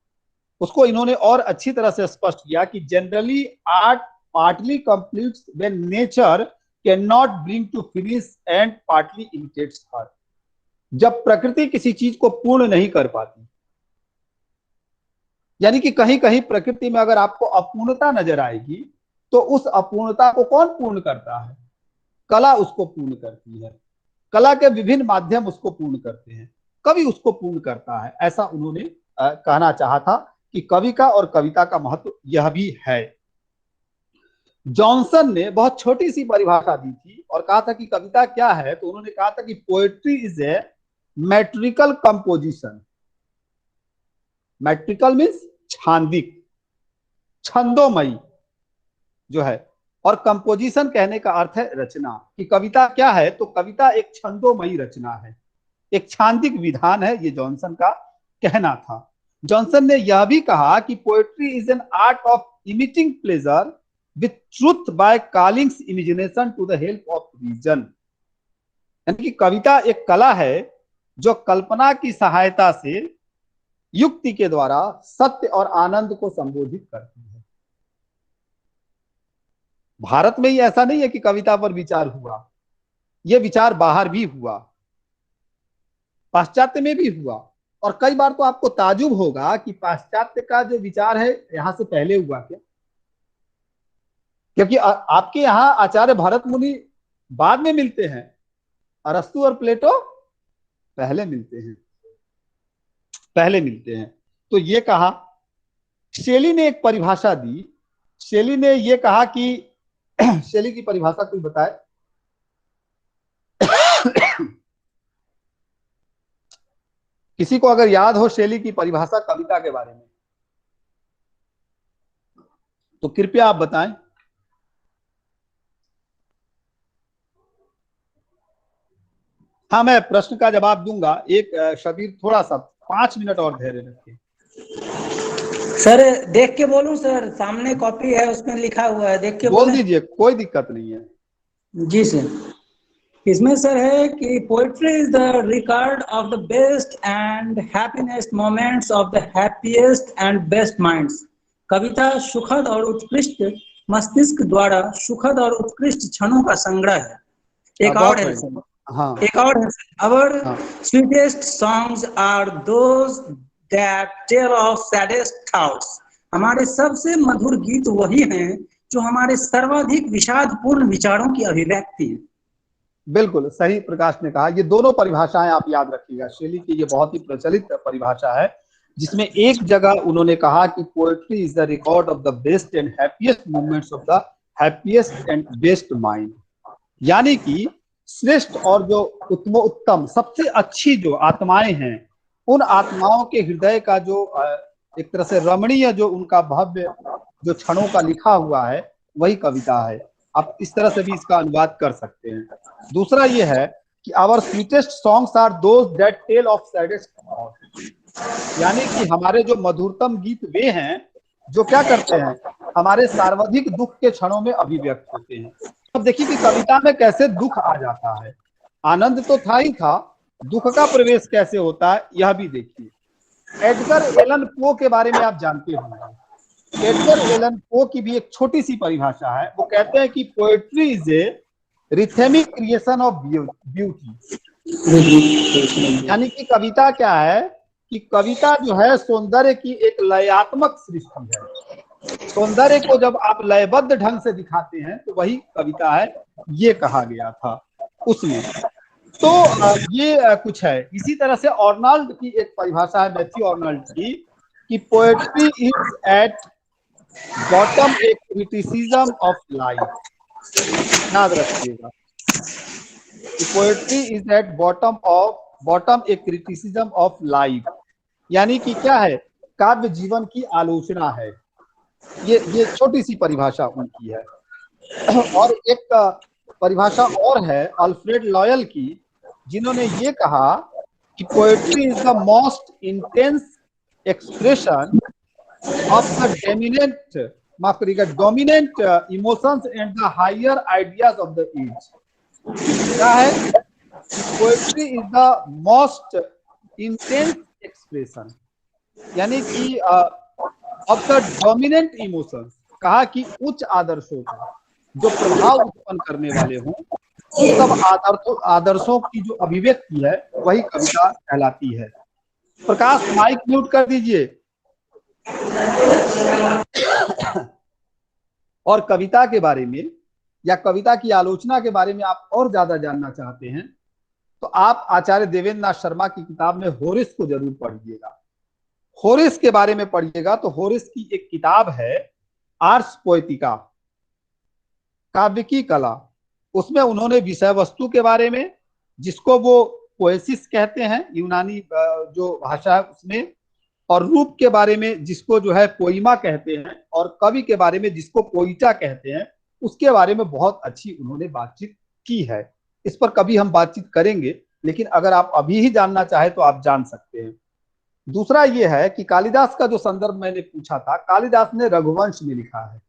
उसको इन्होंने और अच्छी तरह से स्पष्ट किया कि generally art partly completes when nature can not bring to finish and partly imitates her. जब प्रकृति किसी चीज को पूर्ण नहीं कर पाती, यानी कि कहीं कहीं प्रकृति में अगर आपको अपूर्णता नजर आएगी, तो उस अपूर्णता को कौन पूर्ण करता है, कला उसको पूर्ण करती है। कला के विभिन्न माध्यम उसको पूर्ण करते हैं, कवि उसको पूर्ण करता है। ऐसा उन्होंने कहना चाहा था कि कवि का और कविता का महत्व यह भी है। जॉनसन ने बहुत छोटी सी परिभाषा दी थी और कहा था कि कविता क्या है, तो उन्होंने कहा था कि poetry is a metrical composition. Metrical means छांदिक, छंदोमयी जो है, और कंपोजिशन कहने का अर्थ है रचना। कि कविता क्या है, तो कविता एक छंदोमयी रचना है, एक छांदिक विधान है, ये जॉनसन का कहना था। जॉनसन ने यह भी कहा कि poetry is an art of uniting pleasure with truth by calling imagination to the help of reason. यानी कि कविता एक कला है जो कल्पना की सहायता से युक्ति के द्वारा सत्य और आनंद को संबोधित करती है। भारत में ही ऐसा नहीं है कि कविता पर विचार हुआ, यह विचार बाहर भी हुआ, पाश्चात्य में भी हुआ। और कई बार तो आपको ताजुब होगा कि पाश्चात्य का जो विचार है यहां से पहले हुआ क्या, क्योंकि आपके यहां आचार्य भरत मुनि बाद में मिलते हैं, अरस्तु और प्लेटो पहले मिलते हैं, पहले मिलते हैं। तो ये कहा, शेली ने एक परिभाषा दी। शेली ने ये कहा कि शेली की परिभाषा कोई बताए? किसी को अगर याद हो शेली की परिभाषा कविता के बारे में तो कृपया आप बताएं। हाँ, मैं प्रश्न का जवाब दूंगा। एक शबीर थोड़ा सा 5 मिनट और धैर्य रखिए। सर देख के बोलूं सर? सामने कॉपी है, उसमें लिखा हुआ है, देख के बोल बोलें? दीजिए, कोई दिक्कत नहीं है। जी सर। इसमें सर है कि poetry is the record of the best and happiest moments of the happiest and best minds. कविता सुखद और उत्कृष्ट मस्तिष्क द्वारा सुखद और उत्कृष्ट क्षणों का संग्रह है। एक और है सर, हाँ, एक और है सर, आवर हाँ। Sweetest songs are those that tell of saddest thoughts. हमारे सबसे मधुर गीत वही हैं जो हमारे सर्वाधिक विषादपूर्ण विचारों की अभिव्यक्ति है। बिल्कुल सही प्रकाश ने कहा। ये दोनों परिभाषाएं आप याद रखिएगा। शेली की ये बहुत ही प्रचलित परिभाषा है, जिसमें एक जगह उन्होंने कहा कि poetry is the record of the best and happiest moments of the happiest and best mind. यानी कि श्रेष्ठ और जो उत्तम सबसे अच्छी जो आत्माएं हैं, उन आत्माओं के हृदय का जो एक तरह से रमणीय जो उनका भव्य जो क्षणों का लिखा हुआ है, वही कविता है। आप इस तरह से भी इसका अनुवाद कर सकते हैं। दूसरा ये है कि our sweetest songs are those that tell of saddest thoughts. यानी कि हमारे जो मधुरतम गीत वे हैं जो क्या करते हैं, हमारे सर्वाधिक दुख के क्षणों में अभिव्यक्त होते हैं। अब देखिए कि कविता में कैसे दुख आ जाता है। आनंद तो था ही था, दुख का प्रवेश कैसे होता है यह भी देखिए। एडगर एलन पो के बारे में आप जानते होंगे। एडगर एलन पो की भी एक छोटी सी परिभाषा है। वो कहते हैं कि poetry is A rhythmic creation of beauty. यानी कि कविता क्या है कि कविता जो है सौंदर्य की एक लयात्मक सृष्टि है। सौंदर्य को जब आप लयबद्ध ढंग से दिखाते हैं तो वही कविता है, ये कहा गया था उसमें। तो ये कुछ है। इसी तरह से ऑर्नाल्ड की एक परिभाषा है, मैथ्यू ऑर्नाल्ड की, कि poetry is at bottom A criticism of life. याद रखिएगा, poetry is at bottom A criticism of life. यानी कि क्या है, काव्य जीवन की आलोचना है। ये छोटी सी परिभाषा उनकी है। और एक परिभाषा और है अल्फ्रेड लॉयल की, जिन्होंने ये कहा कि poetry is the most intense expression of the dominant emotions and the higher ideas of the age. क्या है, poetry is the most intense expression, यानी कि ऑफ द डोमिनेंट इमोशंस। कहा कि उच्च आदर्शों का जो प्रभाव उत्पन्न करने वाले हों, उन सब आदर्शों की जो अभिव्यक्ति है वही कविता कहलाती है। प्रकाश माइक म्यूट कर दीजिए। और कविता के बारे में या कविता की आलोचना के बारे में आप और ज्यादा जानना चाहते हैं तो आप आचार्य देवेंद्र नाथ शर्मा की किताब में होरेस को जरूर पढ़िएगा। होरेस के बारे में पढ़िएगा तो होरेस की एक किताब है आर्स पोएटिका, काव्य की कला। उसमें उन्होंने विषय वस्तु के बारे में, जिसको वो पोएसिस कहते हैं, यूनानी जो भाषा है उसमें, और रूप के बारे में जिसको जो है पोइमा कहते हैं, और कवि के बारे में जिसको पोइटा कहते हैं, उसके बारे में बहुत अच्छी उन्होंने बातचीत की है। इस पर कभी हम बातचीत करेंगे, लेकिन अगर आप अभी ही जानना चाहे तो आप जान सकते हैं। दूसरा ये है कि कालिदास का जो संदर्भ मैंने पूछा था, कालिदास ने रघुवंश में लिखा है।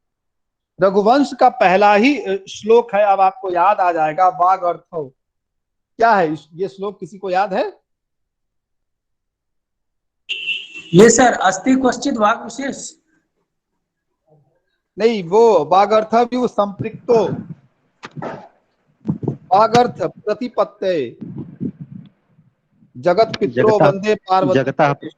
रघुवंश का पहला ही श्लोक है, अब आपको याद आ जाएगा, बाघ अर्थो। क्या है ये श्लोक, किसी को याद है? ये सर अस्ति क्वचित वाक् विशेष नहीं, वो बाघर्थ भी वो संपृक्तो, बाघर्थ प्रतिपत्ते जगत पितरो वंदे पार्वती।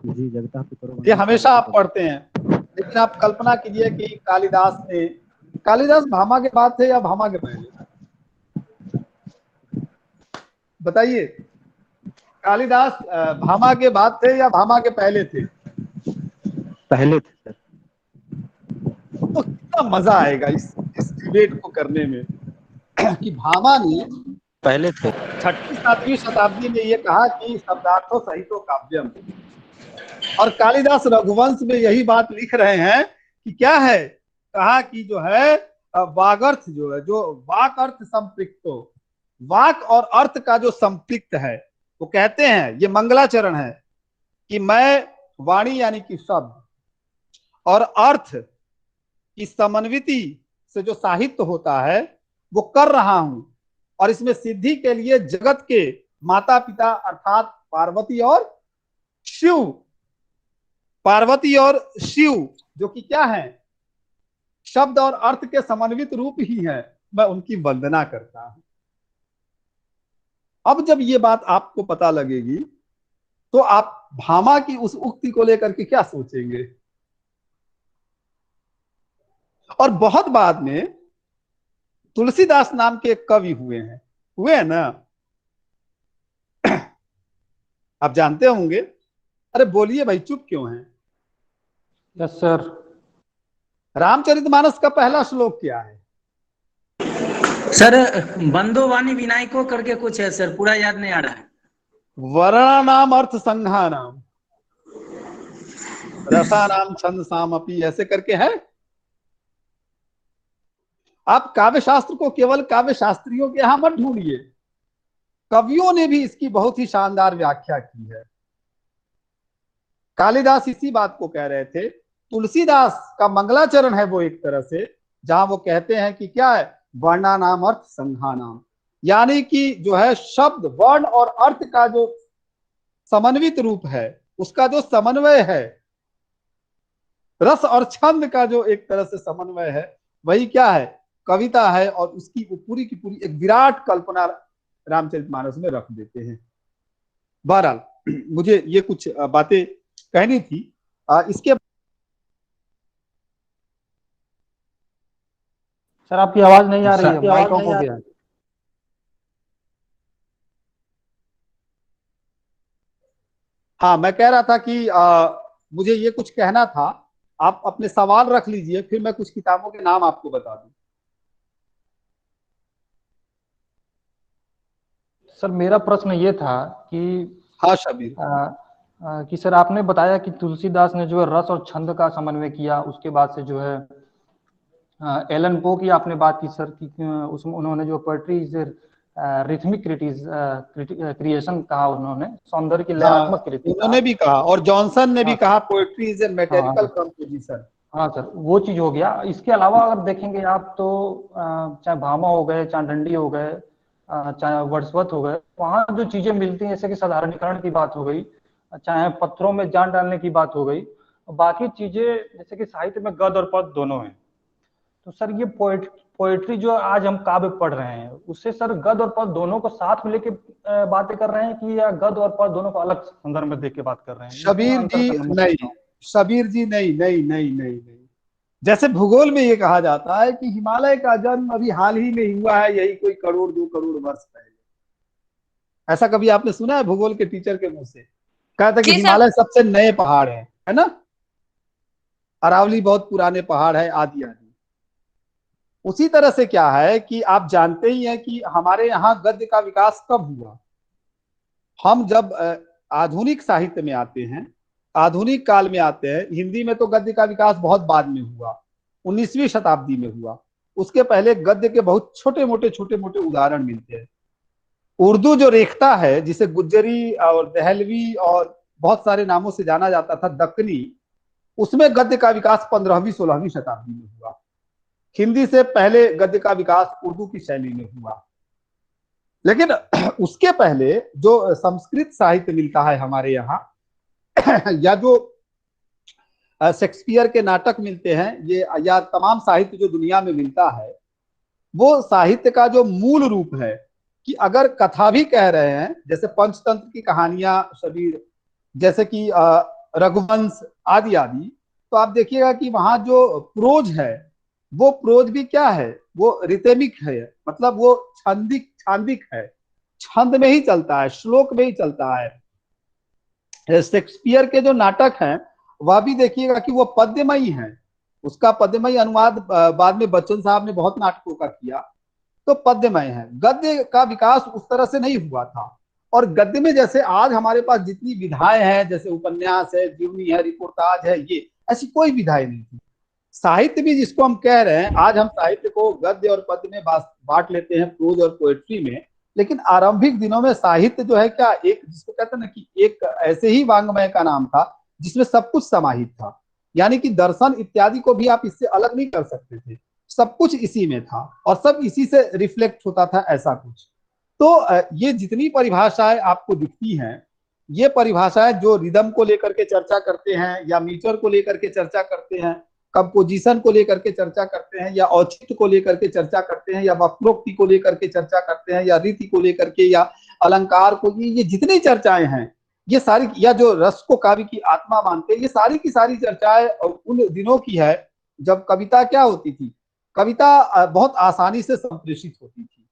जी जगता पितरो। ये हमेशा आप पढ़ते हैं, लेकिन आप कल्पना कीजिए कि कालिदास भामा के बाद थे या भामा के पहले? बताइए। कालिदास भामा के बाद थे या भामा के पहले थे? पहले थे सर। तो कितना मजा आएगा इस डिबेट को करने में कि भामा ने पहले थे। 6वीं-7वीं शताब्दी में ये कहा कि शब्दार्थो सहितो काव्यम, और कालिदास रघुवंश में यही बात लिख रहे हैं कि क्या है, कहा कि जो है वागर्थ जो है, जो वाक अर्थ संपृक्तो, वाक और अर्थ का जो संपृक्त है, वो कहते हैं, ये मंगलाचरण है कि मैं वाणी यानी कि शब्द और अर्थ की समन्विति से जो साहित्य होता है वो कर रहा हूं, और इसमें सिद्धि के लिए जगत के माता पिता अर्थात पार्वती और शिव जो कि क्या है, शब्द और अर्थ के समन्वित रूप ही है, मैं उनकी वंदना करता हूं। अब जब ये बात आपको पता लगेगी तो आप भामा की उस उक्ति को लेकर के क्या सोचेंगे? और बहुत बाद में तुलसीदास नाम के एक कवि हुए हैं ना, आप जानते होंगे। अरे बोलिए भाई, चुप क्यों हैं? Yes sir. रामचरितमानस का पहला श्लोक क्या है? सर बंदो वाणी विनायको करके कुछ है सर, पूरा याद नहीं आ रहा है। वर्णानाम अर्थ संघानाम रसानाम छंद साम अपि, ऐसे करके है। आप काव्य शास्त्र को केवल काव्य शास्त्रियों के यहां मत ढूंढिए, कवियों ने भी इसकी बहुत ही शानदार व्याख्या की है। कालिदास इसी बात को कह रहे थे। तुलसीदास का मंगलाचरण है वो एक तरह से, जहां वो कहते हैं कि क्या है, वर्णानाम अर्थ संघानाम, यानी कि जो है शब्द वर्ण और अर्थ का जो समन्वित रूप है, उसका जो समन्वय है, रस और छंद का जो एक तरह से समन्वय है, वही क्या है, कविता है। और उसकी पूरी की पूरी एक विराट कल्पना रामचरितमानस में रख देते हैं। बहरहाल मुझे ये कुछ बातें कहनी थी। इसके सर आपकी आवाज नहीं आ रही है, माइक ऑफ हो गया है। हाँ, मैं कह रहा था कि मुझे ये कुछ कहना था। आप अपने सवाल रख लीजिए, फिर मैं कुछ किताबों के नाम आपको बता दूं। सर मेरा प्रश्न ये था कि हाँ शबीर। कि सर आपने बताया कि तुलसीदास ने जो है रस और छंद का समन्वय किया, उसके बाद से जो है एलन पो की आपने बात की सर कि उसमें उन्होंने जो पोएट्री रिथमिक क्रिएशन कहा, उन्होंने सौंदर्य की लयात्मक कृति उन्होंने भी कहा, और जॉनसन ने भी कहा पोएट्री इज ए मैटेरिकल हाँ कंपोजिशन। हाँ सर, वो चीज हो गया। इसके अलावा अगर देखेंगे आप तो चाहे भामा हो गए, चाहे डंडी हो गए, चाहे वर्ड्सवर्थ हो गए, वहां जो चीजें मिलती हैं जैसे कि साधारणीकरण की बात हो गई, चाहे पत्थरों में जान डालने की बात हो गई, बाकी चीजें जैसे कि साहित्य में गद्य और पद्य दोनों हैं। तो सर ये पोएट्री जो आज हम काव्य पढ़ रहे हैं, उससे सर गद्य और पद्य दोनों को साथ में लेके बातें कर रहे हैं कि या गद्य और पद्य दोनों को अलग संदर्भ में देख के बात कर रहे हैं? शबीर जी नहीं, शबीर जी नहीं नहीं नहीं नहीं नहीं। जैसे भूगोल में ये कहा जाता है कि हिमालय का जन्म अभी हाल ही में हुआ है, यही कोई 1-2 करोड़ वर्ष पहले। ऐसा कभी आपने सुना है भूगोल के टीचर के मुंह से? कहा था कि हिमालय सबसे नए पहाड़ है ना, अरावली बहुत पुराने पहाड़ है, आदि आदि। उसी तरह से क्या है कि आप जानते ही हैं कि हमारे यहाँ गद्य का विकास कब हुआ। हम जब आधुनिक साहित्य में आते हैं, आधुनिक काल में आते हैं, हिंदी में तो गद्य का विकास बहुत बाद में हुआ, 19वीं शताब्दी में हुआ। उसके पहले गद्य के बहुत छोटे मोटे उदाहरण मिलते हैं। उर्दू जो रेखता है, जिसे गुज्जरी और दहलवी और बहुत सारे नामों से जाना जाता था, दक्कनी, उसमें गद्य का विकास 15वीं-16वीं शताब्दी में हुआ। हिंदी से पहले गद्य का विकास उर्दू की शैली में हुआ। लेकिन उसके पहले जो संस्कृत साहित्य मिलता है हमारे यहाँ या जो शेक्सपियर के नाटक मिलते हैं, ये या तमाम साहित्य जो दुनिया में मिलता है, वो साहित्य का जो मूल रूप है कि अगर कथा भी कह रहे हैं, जैसे पंचतंत्र की कहानियां शबीर, जैसे कि रघुवंश आदि आदि, तो आप देखिएगा कि वहां जो प्रोज है, वो प्रोज भी क्या है, वो रिथमिक है, मतलब वो छांदिक है। छंद में ही चलता है, श्लोक में ही चलता है। शेक्सपियर के जो नाटक हैं वह भी देखिएगा कि वो पद्यमयी हैं। उसका पद्यमयी अनुवाद बाद में बच्चन साहब ने बहुत नाटकों का किया, तो पद्यमय है। गद्य का विकास उस तरह से नहीं हुआ था। और गद्य में जैसे आज हमारे पास जितनी विधाएं हैं, जैसे उपन्यास है, जीवनी है, रिपोर्टाज है, ये ऐसी कोई विधाएं नहीं थी। साहित्य भी जिसको हम कह रहे हैं, आज हम साहित्य को गद्य और पद्य में बांट लेते हैं, प्रोज और पोएट्री में। लेकिन आरंभिक दिनों में साहित्य जो है क्या, एक जिसको कहते हैं ना कि एक ऐसे ही वांग्मय का नाम था जिसमें सब कुछ समाहित था। यानी कि दर्शन इत्यादि को भी आप इससे अलग नहीं कर सकते थे, सब कुछ इसी में था और सब इसी से रिफ्लेक्ट होता था, ऐसा कुछ। तो ये जितनी परिभाषाएं आपको दिखती हैं, ये परिभाषाएं जो रिदम को लेकर के चर्चा करते हैं, या मीटर को लेकर के चर्चा करते हैं, कंपोजिशन को लेकर के चर्चा करते हैं, या औचित्य को लेकर के चर्चा करते हैं, या वक्रोक्ति को लेकर के चर्चा करते हैं, या रीति को लेकर के, या अलंकार को, ये जितनी चर्चाएं हैं, ये सारी, या जो रस को काव्य की आत्मा मानते हैं, ये सारी की सारी चर्चाएं उन दिनों की है जब कविता क्या होती थी, कविता बहुत आसानी से संप्रेषित होती थी।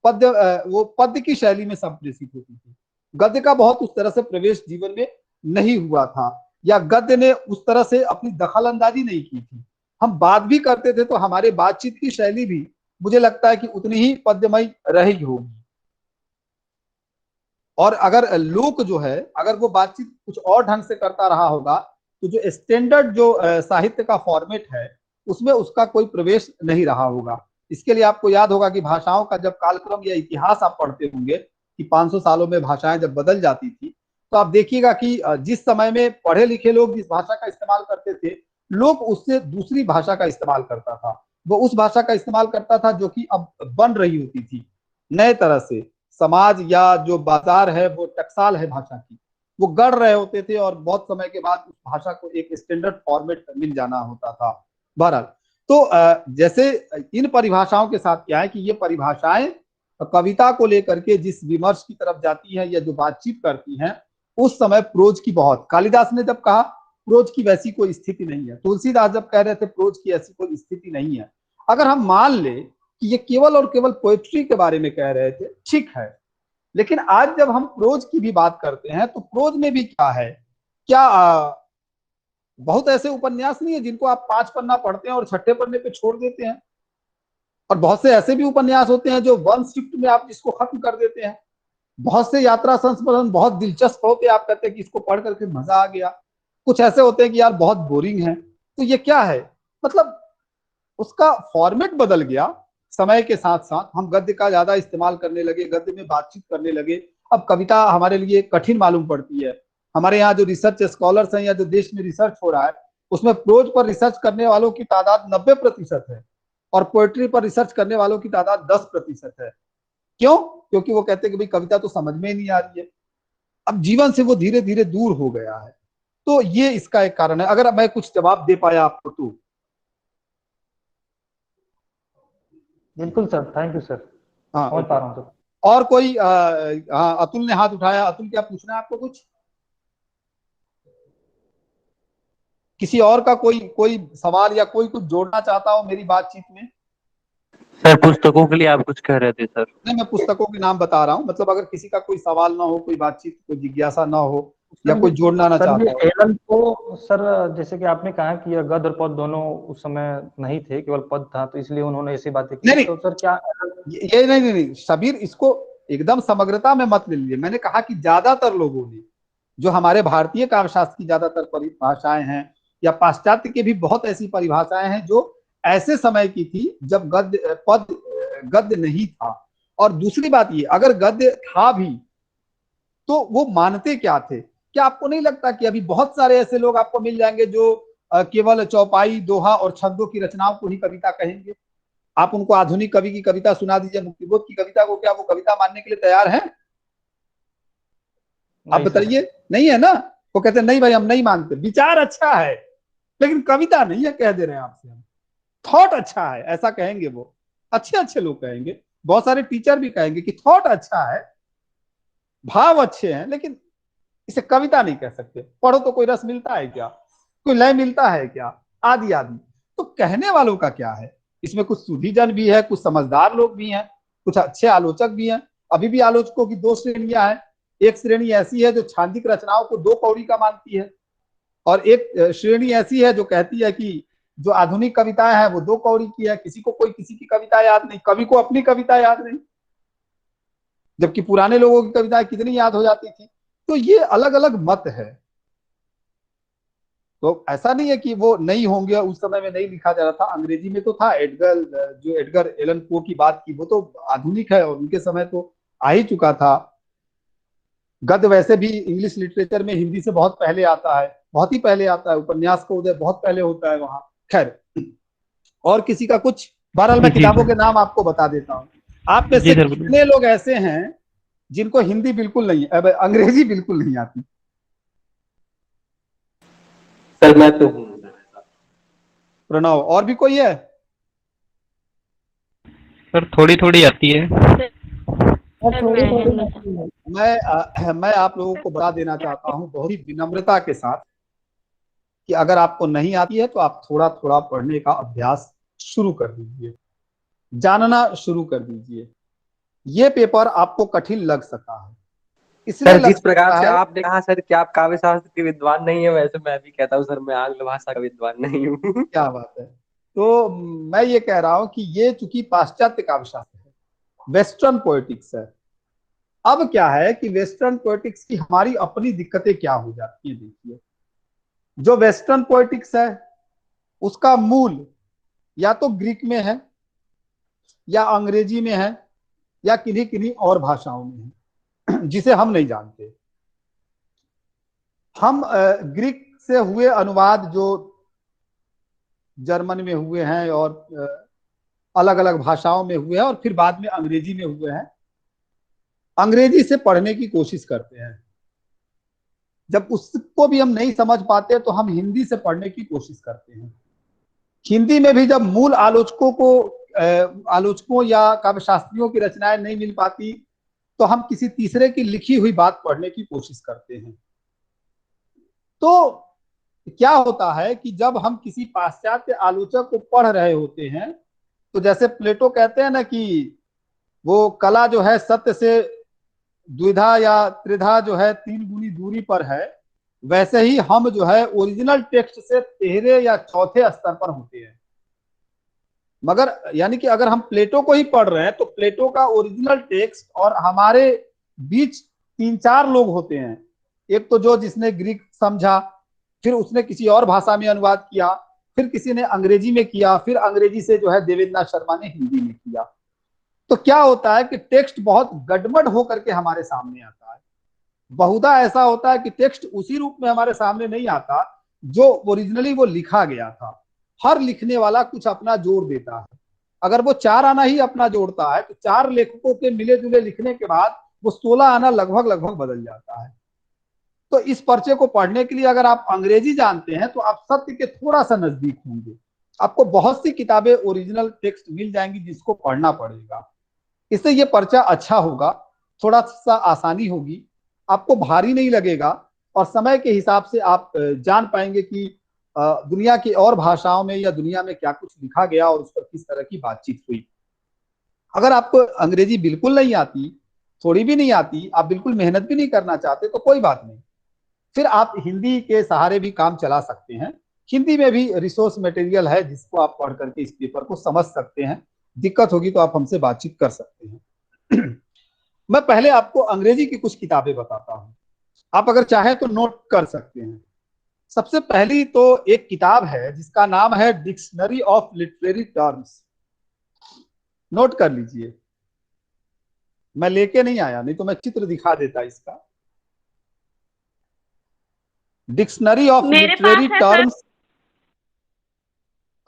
पद्य वो पद्य की शैली में संप्रेषित होती थी। गद्य का बहुत उस तरह से प्रवेश जीवन में नहीं हुआ था, या गद्य ने उस तरह से अपनी दखल अंदाजी नहीं की थी। हम बात भी करते थे तो हमारे बातचीत की शैली भी मुझे लगता है कि उतनी ही पद्यमयी रही होगी। और अगर लोक जो है, अगर वो बातचीत कुछ और ढंग से करता रहा होगा, तो जो स्टैंडर्ड जो साहित्य का फॉर्मेट है उसमें उसका कोई प्रवेश नहीं रहा होगा। इसके लिए आपको याद होगा कि भाषाओं का जब कालक्रम या इतिहास आप पढ़ते होंगे कि 500 सालों में भाषाएं जब बदल जाती थी, तो आप देखिएगा कि जिस समय में पढ़े लिखे लोग जिस भाषा का इस्तेमाल करते थे, लोग उससे दूसरी भाषा का इस्तेमाल करता था। वो उस भाषा का इस्तेमाल करता था जो कि अब बन रही होती थी नए तरह से। समाज या जो बाजार है वो टकसाल है भाषा की, वो गढ़ रहे होते थे और बहुत समय के बाद उस भाषा को एक स्टैंडर्ड फॉर्मेट मिल जाना होता था। बहरहाल, तो जैसे इन परिभाषाओं के साथ क्या है कि ये परिभाषाएं कविता को लेकर के जिस विमर्श की तरफ जाती है या जो बातचीत करती हैं, उस समय प्रोज की बहुत, कालिदास ने जब कहा प्रोज की वैसी कोई स्थिति नहीं है, तुलसीदास जब कह रहे थे प्रोज की ऐसी कोई स्थिति नहीं है। अगर हम मान ले कि ये केवल और केवल पोएट्री के बारे में कह रहे थे, ठीक है, लेकिन आज जब हम प्रोज की भी बात करते हैं तो प्रोज में भी क्या है, क्या बहुत ऐसे उपन्यास नहीं है जिनको आप 5 पन्ना पढ़ते हैं और 6ठे पन्ने पे छोड़ देते हैं, और बहुत से ऐसे भी उपन्यास होते हैं जो 1 शिफ्ट में आप जिसको खत्म कर देते हैं। बहुत से यात्रा संस्मरण बहुत दिलचस्प होते हैं, आप कहते हैं कि इसको पढ़ करके मजा आ गया। कुछ ऐसे होते हैं कि यार बहुत बोरिंग है। तो ये क्या है, मतलब उसका फॉर्मेट बदल गया समय के साथ साथ। हम गद्य का ज्यादा इस्तेमाल करने लगे, गद्य में बातचीत करने लगे। अब कविता हमारे लिए कठिन मालूम पड़ती है। हमारे यहाँ जो रिसर्च स्कॉलर्स हैं या जो देश में रिसर्च हो रहा है, उसमें प्रोज पर रिसर्च करने वालों की तादाद 90% है और पोएट्री पर रिसर्च करने वालों की तादाद 10% है। क्यों? क्योंकि वो कहते हैं कि भाई कविता तो समझ में ही नहीं आ रही है। अब जीवन से वो धीरे धीरे दूर हो गया है। तो ये इसका एक कारण है। अगर मैं कुछ जवाब दे पाया आपको तो। बिल्कुल सर, थैंक यू सर, हाँ, समझ पा रहा हूँ सर। और कोई हाँ, अतुल ने हाथ उठाया। अतुल, क्या पूछना है आपको? कुछ किसी और का कोई सवाल या कोई कुछ जोड़ना चाहता हो मेरी बातचीत में? सर पुस्तकों के लिए आप कुछ कह रहे थे सर। नहीं, मैं पुस्तकों के नाम बता रहा हूँ। मतलब अगर किसी का कोई सवाल ना हो, कोई बातचीत, कोई जिज्ञासा ना हो या कोई जोड़ना ना सर चाहता ये हो। एलन को सर, जैसे कि आपने कहा कि ये गद्य और पद दोनों उस समय नहीं थे, केवल पद था, तो इसलिए उन्होंने ऐसी बातें की। नहीं, तो सर क्या ये नहीं, शबीर, इसको एकदम समग्रता में मत ले लीजिए। मैंने कहा कि ज्यादातर लोगों ने, जो हमारे भारतीय काव्यशास्त्र की ज्यादातर परिभाषाएं हैं या पाश्चात्य की भी बहुत ऐसी परिभाषाएं हैं जो ऐसे समय की थी जब गद्य नहीं था। और दूसरी बात ये, अगर गद्य था भी तो वो मानते क्या थे? क्या आपको नहीं लगता कि अभी बहुत सारे ऐसे लोग आपको मिल जाएंगे जो केवल चौपाई, दोहा और छंदों की रचनाओं को ही कविता कहेंगे? आप उनको आधुनिक कवि की कविता सुना दीजिए, मुक्तिबोध की कविता को, क्या वो कविता मानने के लिए तैयार हैं? आप बताइए। नहीं है ना? वो कहते हैं नहीं भाई, हम नहीं मानते। विचार अच्छा है लेकिन कविता नहीं है, कह दे रहे हैं आपसे हम। थॉट अच्छा है, ऐसा कहेंगे वो। अच्छे लोग कहेंगे, बहुत सारे टीचर भी कहेंगे कि थॉट अच्छा है, भाव अच्छे हैं, लेकिन इसे कविता नहीं कह सकते। पढ़ो तो कोई रस मिलता है क्या? कोई लय मिलता है क्या? आदि आदि। तो कहने वालों का क्या है? इसमें कुछ सुधीजन भी है, कुछ समझदार लोग भी हैं, कुछ अच्छे आलोचक भी हैं। अभी भी आलोचकों की दो श्रेणियां हैं। एक श्रेणी ऐसी है जो छांदिक रचनाओं को 2 कौड़ी का मानती है, और एक श्रेणी ऐसी है जो कहती है कि जो आधुनिक कविताएं हैं वो 2 कौड़ी की है। किसी को कोई किसी की कविता याद नहीं, कवि को अपनी कविता याद नहीं, जबकि पुराने लोगों की कविताएं कितनी याद हो जाती थी। तो ये अलग अलग मत है। तो ऐसा नहीं है कि वो नहीं होंगे, उस समय में नहीं लिखा जा रहा था, अंग्रेजी में तो था। एडगर एलन पो की बात की, वो तो आधुनिक है और उनके समय तो आ ही चुका था। गद्य वैसे भी इंग्लिश लिटरेचर में हिंदी से बहुत पहले आता है, बहुत ही पहले आता है। उपन्यास का उदय बहुत पहले होता है वहां। खैर, और किसी का कुछ, बहरहाल मैं जी किताबों के नाम आपको बता देता हूँ। आप में जी से सर, कितने लोग ऐसे हैं जिनको हिंदी बिल्कुल नहीं, अब अंग्रेजी बिल्कुल नहीं आती? सर मैं तो हूँ। प्रणव, और भी कोई है? सर थोड़ी थोड़ी आती है। मैं आप लोगों को बता देना चाहता हूँ बहुत ही विनम्रता के साथ कि अगर आपको नहीं आती है तो आप थोड़ा थोड़ा पढ़ने का अभ्यास शुरू कर दीजिए, जानना शुरू कर दीजिए। ये पेपर आपको कठिन लग सका है, इसलिए सर लग जिस प्रकार सकता से है। आपने कहा सर कि आप काव्य शास्त्र के विद्वान नहीं है, वैसे मैं भी कहता हूँ सर मैं आंग्ल भाषा का विद्वान नहीं हूँ। क्या बात है। तो मैं ये कह रहा हूं कि ये चूंकि पाश्चात्य काव्यशास्त्र है, वेस्टर्न पोएटिक्स है। अब क्या है कि वेस्टर्न पोएटिक्स की हमारी अपनी दिक्कतें क्या हो जाती है। देखिए, जो वेस्टर्न पोएटिक्स है उसका मूल या तो ग्रीक में है, या अंग्रेजी में है, या किन्हीं किन्हीं और भाषाओं में है जिसे हम नहीं जानते। हम ग्रीक से हुए अनुवाद जो जर्मन में हुए हैं और अलग अलग भाषाओं में हुए हैं और फिर बाद में अंग्रेजी में हुए हैं, अंग्रेजी से पढ़ने की कोशिश करते हैं। जब उसको भी हम नहीं समझ पाते तो हम हिंदी से पढ़ने की कोशिश करते हैं। हिंदी में भी जब मूल आलोचकों या काव्यशास्त्रियों की रचनाएं नहीं मिल पाती तो हम किसी तीसरे की लिखी हुई बात पढ़ने की कोशिश करते हैं। तो क्या होता है कि जब हम किसी पाश्चात्य आलोचक को पढ़ रहे होते हैं, तो जैसे प्लेटो कहते हैं ना कि वो कला जो है सत्य से द्विधा या त्रिधा जो है 3 गुनी दूरी पर है, वैसे ही हम जो है ओरिजिनल टेक्स्ट से 3 या 4 स्तर पर होते हैं। मगर यानी कि अगर हम प्लेटो को ही पढ़ रहे हैं तो प्लेटो का ओरिजिनल टेक्स्ट और हमारे बीच 3-4 लोग होते हैं। एक तो जो जिसने ग्रीक समझा, फिर उसने किसी और भाषा में अनुवाद किया, फिर किसी ने अंग्रेजी में किया, फिर अंग्रेजी से जो है देवेंद्र नाथ शर्मा ने हिंदी में किया। तो क्या होता है कि टेक्स्ट बहुत गड़बड़ होकर के हमारे सामने आता है। बहुधा ऐसा होता है कि टेक्स्ट उसी रूप में हमारे सामने नहीं आता जो ओरिजिनली वो लिखा गया था। हर लिखने वाला कुछ अपना जोड़ देता है। अगर वो 4 आना ही अपना जोड़ता है तो 4 लेखकों के मिले जुले लिखने के बाद वो 16 आना लगभग लगभग बदल जाता है। तो इस पर्चे को पढ़ने के लिए अगर आप अंग्रेजी जानते हैं तो आप सत्य के थोड़ा सा नजदीक होंगे। आपको बहुत सी किताबें ओरिजिनल टेक्स्ट मिल जाएंगी जिसको पढ़ना पड़ेगा। इससे ये पर्चा अच्छा होगा, थोड़ा सा आसानी होगी, आपको भारी नहीं लगेगा और समय के हिसाब से आप जान पाएंगे कि दुनिया की और भाषाओं में या दुनिया में क्या कुछ लिखा गया और उस पर किस तरह की बातचीत हुई। अगर आपको अंग्रेजी बिल्कुल नहीं आती, थोड़ी भी नहीं आती, आप बिल्कुल मेहनत भी नहीं करना चाहते तो कोई बात नहीं, फिर आप हिंदी के सहारे भी काम चला सकते हैं। हिंदी में भी रिसोर्स मटेरियल है जिसको आप पढ़ करके इस पेपर को समझ सकते हैं। दिक्कत होगी तो आप हमसे बातचीत कर सकते हैं। मैं पहले आपको अंग्रेजी की कुछ किताबें बताता हूं, आप अगर चाहें तो नोट कर सकते हैं। सबसे पहली तो एक किताब है जिसका नाम है dictionary of literary terms. Note कर लीजिए, मैं लेके नहीं आया, नहीं तो मैं चित्र दिखा देता इसका। डिक्शनरी ऑफ मेरे पास लिटरेरी है सर। टर्म्स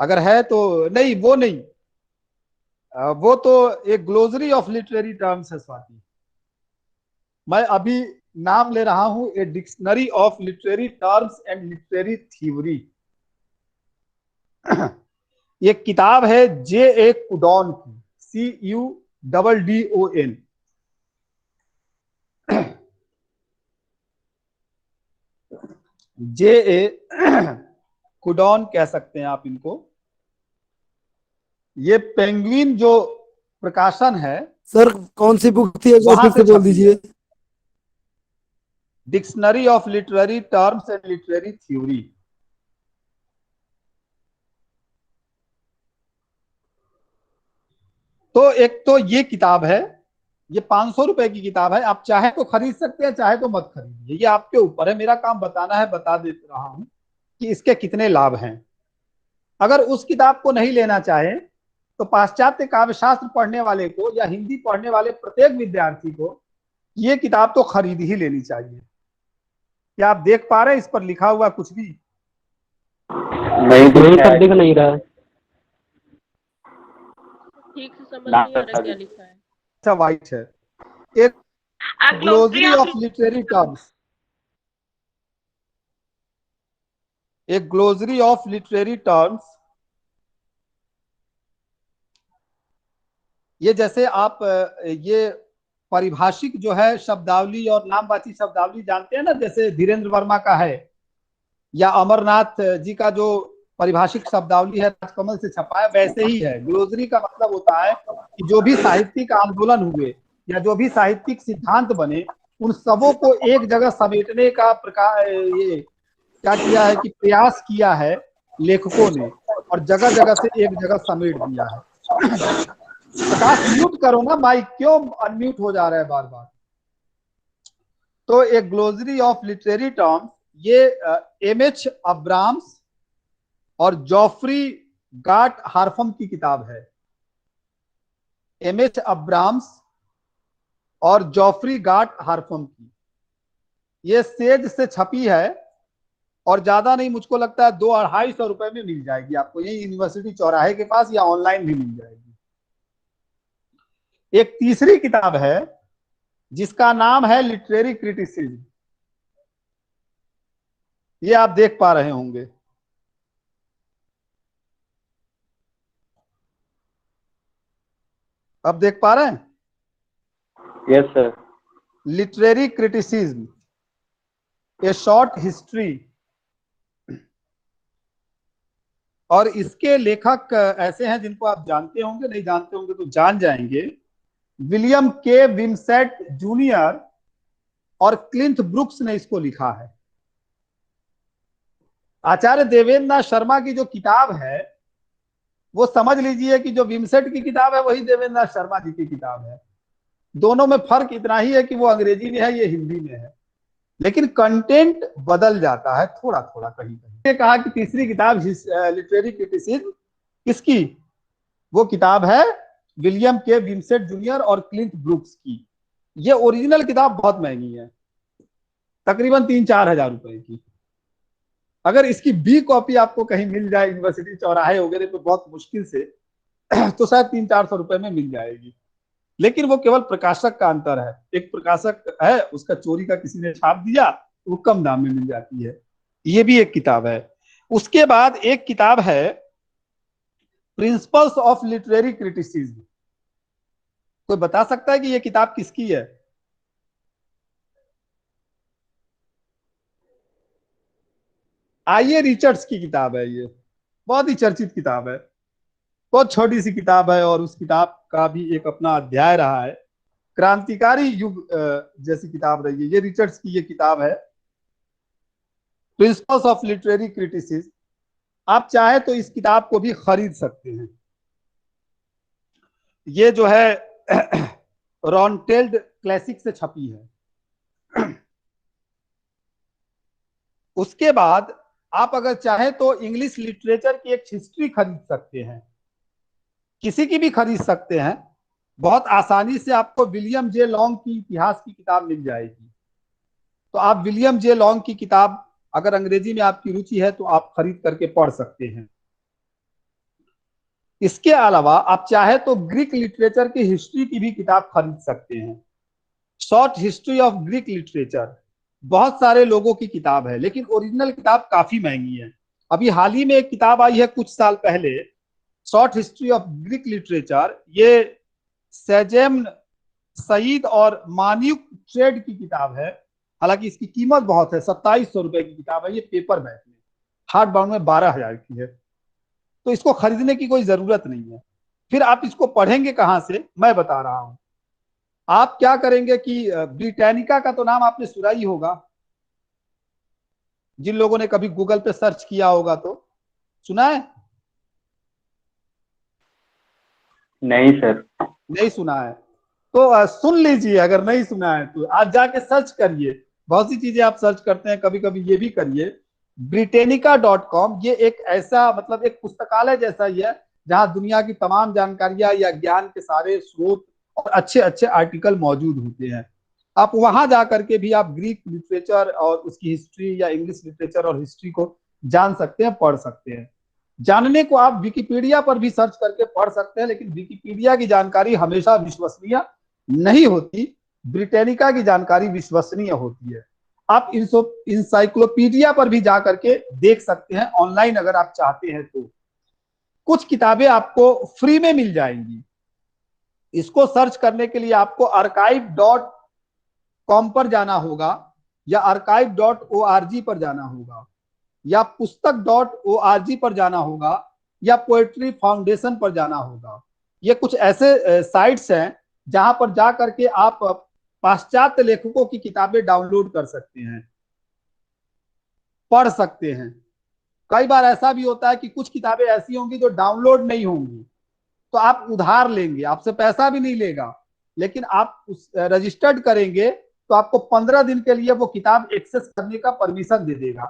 अगर है तो, नहीं वो नहीं, वो तो एक ग्लोसरी ऑफ लिटरेरी टर्म्स है स्वाति। मैं अभी नाम ले रहा हूं a dictionary of literary terms and literary theory. ये किताब है J.A. कुडॉन की, CUDDON। J.A. कुडॉन कह सकते हैं आप इनको। ये पेंगुइन जो प्रकाशन है सर कौन सी बुक थी, एक बार वहां फिर से से बोल छपी है। दीजिए। Dictionary of literary terms and literary theory. तो एक तो ये किताब है, ये 500 रुपए की किताब है। आप चाहे तो खरीद सकते हैं, चाहे तो मत खरीदिए, ये आपके ऊपर है। मेरा काम बताना है, बता दे रहा हूं कि इसके कितने लाभ हैं। अगर उस किताब को नहीं लेना चाहे तो पाश्चात्य काव्य शास्त्र पढ़ने वाले को या हिंदी पढ़ने वाले प्रत्येक विद्यार्थी को ये किताब तो खरीद ही लेनी चाहिए। क्या आप देख पा रहे हैं इस पर लिखा हुआ कुछ भी? नहीं नहीं दिख रहा सर, है। दिख नहीं रहा है। ठीक से समझ नहीं आ रहा क्या लिखा है। अच्छा, वाइट है। एक ग्लोसरी ऑफ लिटरेरी टर्म्स, एक ग्लोसरी ऑफ लिटरेरी टर्म्स। ये जैसे आप ये परिभाषिक जो है शब्दावली और नामवाची शब्दावली जानते हैं ना, जैसे धीरेन्द्र वर्मा का है या अमरनाथ जी का जो परिभाषिक शब्दावली है राजकमल से छपा है, वैसे ही है। ग्लोसरी का मतलब होता है कि जो भी साहित्यिक आंदोलन हुए या जो भी साहित्यिक सिद्धांत बने, उन सबों को एक जगह समेटने का प्रकार ये क्या किया है कि प्रयास किया है लेखकों ने, और जगह जगह से एक जगह समेट दिया है। प्रकाश म्यूट करो ना, माइक क्यों अनम्यूट हो जा रहा है बार बार। तो एक ग्लोसरी ऑफ लिटरेरी टर्म्स, ये एमएच अब्राम्स और जॉफ्री गाट हार्फम की किताब है। एमएच अब्राम्स और जॉफ्री गाट हार्फम की, ये सेज से छपी है और ज्यादा नहीं, मुझको लगता है 200-250 रुपए में मिल जाएगी आपको, यही यूनिवर्सिटी चौराहे के पास, या ऑनलाइन भी मिल जाएगी। एक तीसरी किताब है जिसका नाम है लिटरेरी क्रिटिसिज्म। ये आप देख पा रहे होंगे। अब देख पा रहे हैं? Yes sir. लिटरेरी क्रिटिसिज्म, ए शॉर्ट हिस्ट्री। और इसके लेखक ऐसे हैं जिनको आप जानते होंगे, नहीं जानते होंगे तो जान जाएंगे। विलियम के विमसेट जूनियर और क्लिंथ ब्रुक्स ने इसको लिखा है। आचार्य देवेंद्र नाथ शर्मा की जो किताब है वो समझ लीजिए कि जो विमसेट की किताब है वही देवेंद्र नाथ शर्मा जी की किताब है। दोनों में फर्क इतना ही है कि वो अंग्रेजी में है, ये हिंदी में है, लेकिन कंटेंट बदल जाता है थोड़ा थोड़ा कहीं कहीं। कहा कि तीसरी किताब लिटरेरी क्रिटिसिज्म किसकी? वो किताब है विलियम के विमसेट जूनियर और क्लिंथ ब्रुक्स की। ये ओरिजिनल किताब बहुत महंगी है, तकरीबन 3-4 हजार रुपए की। अगर इसकी बी कॉपी आपको कहीं मिल जाए यूनिवर्सिटी चौराहे वगैरह पे बहुत मुश्किल से, तो शायद 300-400 रुपए में मिल जाएगी। लेकिन वो केवल प्रकाशक का अंतर है। एक प्रकाशक है, उसका चोरी का किसी ने छाप दिया, वो कम दाम में मिल जाती है। ये भी एक किताब है। उसके बाद एक किताब है प्रिंसिपल्स ऑफ लिटरेरी क्रिटिसिज्म। कोई बता सकता है कि ये किताब किसकी है? आइए, रिचर्ड्स की किताब है ये, बहुत ही चर्चित किताब है, बहुत छोटी सी किताब है और उस किताब का भी एक अपना अध्याय रहा है। क्रांतिकारी युग जैसी किताब रही है ये। रिचर्ड्स की ये किताब है प्रिंसिपल्स ऑफ लिटरेरी क्रिटिसिज्म। आप चाहे तो इस किताब को भी खरीद सकते हैं। ये जो है रॉन्टेल्ड क्लासिक से छपी है। उसके बाद आप अगर चाहे तो इंग्लिश लिटरेचर की एक हिस्ट्री खरीद सकते हैं, किसी की भी खरीद सकते हैं। बहुत आसानी से आपको विलियम जे लॉन्ग की इतिहास की किताब मिल जाएगी। तो आप विलियम जे लॉन्ग की किताब, अगर अंग्रेजी में आपकी रुचि है तो आप खरीद करके पढ़ सकते हैं। इसके अलावा आप चाहे तो ग्रीक लिटरेचर की हिस्ट्री की भी किताब खरीद सकते हैं। Short history of Greek literature बहुत सारे लोगों की किताब है, लेकिन ओरिजिनल किताब काफी महंगी है। अभी हाल ही में एक किताब आई है कुछ साल पहले, short history of Greek literature. ये सेजेम सईद और मान्यूक ट्रेड की किताब है। हालांकि इसकी कीमत बहुत है, 2700 रुपए की किताब है। ये पेपर बैक में, हार्ड बाउंड में 12,000 की है। तो इसको खरीदने की कोई जरूरत नहीं है। फिर आप इसको पढ़ेंगे कहां से, मैं बता रहा हूं। आप क्या करेंगे कि ब्रिटानिका का तो नाम आपने सुना ही होगा, जिन लोगों ने कभी गूगल पे सर्च किया होगा तो सुना है? नहीं सर। नहीं सुना है तो सुन लीजिए, अगर नहीं सुना है तो आप जाके सर्च करिए। बहुत सी चीजें आप सर्च करते हैं, कभी कभी ये भी करिए। britannica.com ये एक ऐसा मतलब एक पुस्तकालय जैसा ही है, जहां दुनिया की तमाम जानकारियां या ज्ञान के सारे स्रोत और अच्छे अच्छे आर्टिकल मौजूद होते हैं। आप वहां जा करके भी आप ग्रीक लिटरेचर और उसकी हिस्ट्री या इंग्लिश लिटरेचर और हिस्ट्री को जान सकते हैं, पढ़ सकते हैं। जानने को आप विकिपीडिया पर भी सर्च करके पढ़ सकते हैं, लेकिन विकिपीडिया की जानकारी हमेशा विश्वसनीय नहीं होती, ब्रिटानिका की जानकारी विश्वसनीय होती है। आप इंसाइक्लोपीडिया पर भी जा करके देख सकते हैं ऑनलाइन, अगर आप चाहते हैं तो कुछ किताबें आपको फ्री में मिल जाएंगी। इसको सर्च करने के लिए आपको archive.com पर जाना होगा, या archive.org पर जाना होगा, या पुस्तक.org पर जाना होगा, या पोएट्री फाउंडेशन पर जाना होगा। ये कुछ ऐसे साइट्स हैं जहां पर जा करके आप पाश्चात्य लेखकों की किताबें डाउनलोड कर सकते हैं, पढ़ सकते हैं। कई बार ऐसा भी होता है कि कुछ किताबें ऐसी होंगी जो डाउनलोड नहीं होंगी, तो आप उधार लेंगे, आपसे पैसा भी नहीं लेगा, लेकिन आप उस रजिस्टर्ड करेंगे तो आपको 15 दिन के लिए वो किताब एक्सेस करने का परमिशन दे देगा।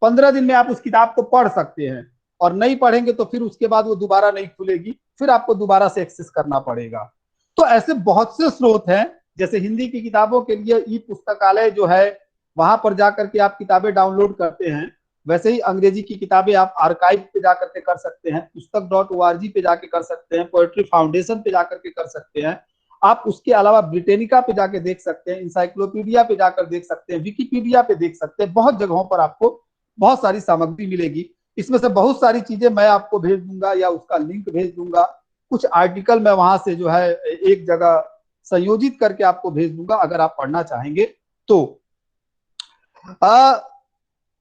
15 दिन में आप उस किताब को पढ़ सकते हैं, और नहीं पढ़ेंगे तो फिर उसके बाद वो दोबारा नहीं खुलेगी, फिर आपको दोबारा से एक्सेस करना पड़ेगा। तो ऐसे बहुत से स्रोत हैं, जैसे हिंदी की किताबों के लिए ई पुस्तकालय जो है, वहां पर जाकर के आप किताबें डाउनलोड करते हैं। वैसे ही अंग्रेजी की किताबें आप आर्काइव पे जाकर के कर सकते हैं, पुस्तक.org पे जाके कर सकते हैं, पोएट्री फाउंडेशन पे जाकर के कर सकते हैं। आप उसके अलावा ब्रिटानिका पे जाके देख सकते हैं, इंसाइक्लोपीडिया पे जाकर देख सकते हैं, विकिपीडिया पे देख सकते हैं। बहुत जगहों पर आपको बहुत सारी सामग्री मिलेगी। इसमें से बहुत सारी चीजें मैं आपको भेज दूंगा या उसका लिंक भेज दूंगा। कुछ आर्टिकल मैं वहां से जो है एक जगह संयोजित करके आपको भेज दूंगा, अगर आप पढ़ना चाहेंगे तो।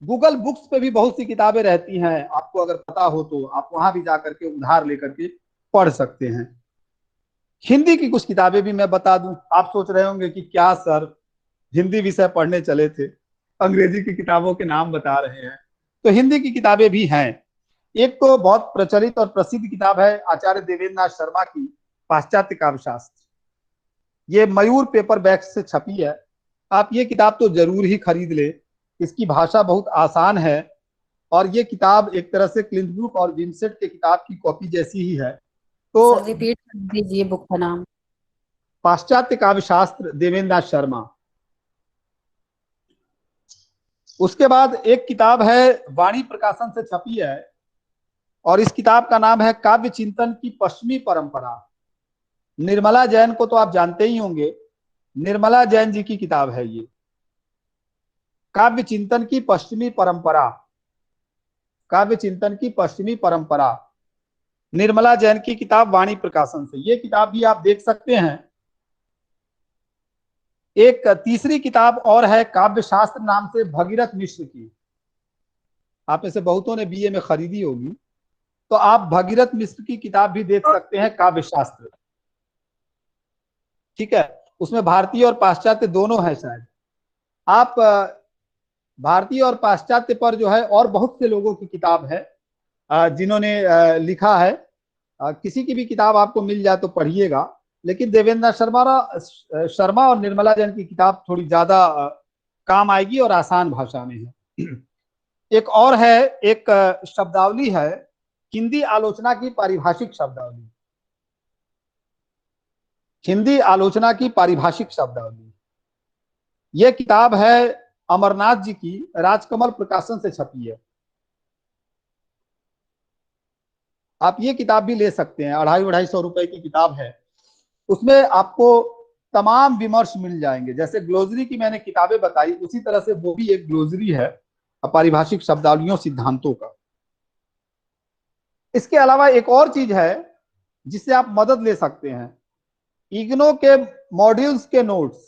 गूगल बुक्स पे भी बहुत सी किताबें रहती हैं, आपको अगर पता हो तो आप वहां भी जाकर के उधार लेकर के पढ़ सकते हैं। हिंदी की कुछ किताबें भी मैं बता दूं। आप सोच रहे होंगे कि क्या सर हिंदी विषय पढ़ने चले थे, अंग्रेजी की किताबों के नाम बता रहे हैं। तो हिंदी की किताबें भी हैं। एक तो बहुत प्रचलित और प्रसिद्ध किताब है आचार्य देवेंद्र नाथ शर्मा की, पाश्चात्य काव्यशास्त्र। ये मयूर पेपर बैग से छपी है। आप ये किताब तो जरूर ही खरीद ले, इसकी भाषा बहुत आसान है, और ये किताब एक तरह से क्लिंटब्रुक और विंसेंट के किताब की कॉपी जैसी ही है। तो रिपीट कर दीजिए बुक का नाम। पाश्चात्य काव्यशास्त्र, देवेंद्र नाथ शर्मा। उसके बाद एक किताब है, वाणी प्रकाशन से छपी है, और इस किताब का नाम है काव्य चिंतन की पश्चिमी परंपरा। निर्मला जैन को तो आप जानते ही होंगे, निर्मला जैन जी की किताब है ये, काव्य चिंतन की पश्चिमी परंपरा। काव्य चिंतन की पश्चिमी परंपरा, निर्मला जैन की किताब, वाणी प्रकाशन से। ये किताब भी आप देख सकते हैं। एक तीसरी किताब और है काव्य शास्त्र नाम से, भगीरथ मिश्र की। आप में से बहुतों ने बीए में खरीदी होगी, तो आप भगीरथ मिश्र की किताब भी देख सकते हैं, काव्य शास्त्र। ठीक है, उसमें भारतीय और पाश्चात्य दोनों है शायद। आप भारतीय और पाश्चात्य पर जो है और बहुत से लोगों की किताब है जिन्होंने लिखा है। किसी की भी किताब आपको मिल जाए तो पढ़िएगा, लेकिन देवेंद्र नाथ शर्मा और निर्मला जैन की किताब थोड़ी ज्यादा काम आएगी और आसान भाषा में है। एक और है, एक शब्दावली है, हिंदी आलोचना की पारिभाषिक शब्दावली। हिंदी आलोचना की पारिभाषिक शब्दावली, यह किताब है अमरनाथ जी की, राजकमल प्रकाशन से छपी है। आप ये किताब भी ले सकते हैं, 250-250 रुपए की किताब है। उसमें आपको तमाम विमर्श मिल जाएंगे। जैसे ग्लोजरी की मैंने किताबें बताई, उसी तरह से वो भी एक ग्लोजरी है पारिभाषिक शब्दावलियों सिद्धांतों का। इसके अलावा एक और चीज है जिससे आप मदद ले सकते हैं, इग्नो के मॉड्यूल्स के नोट्स।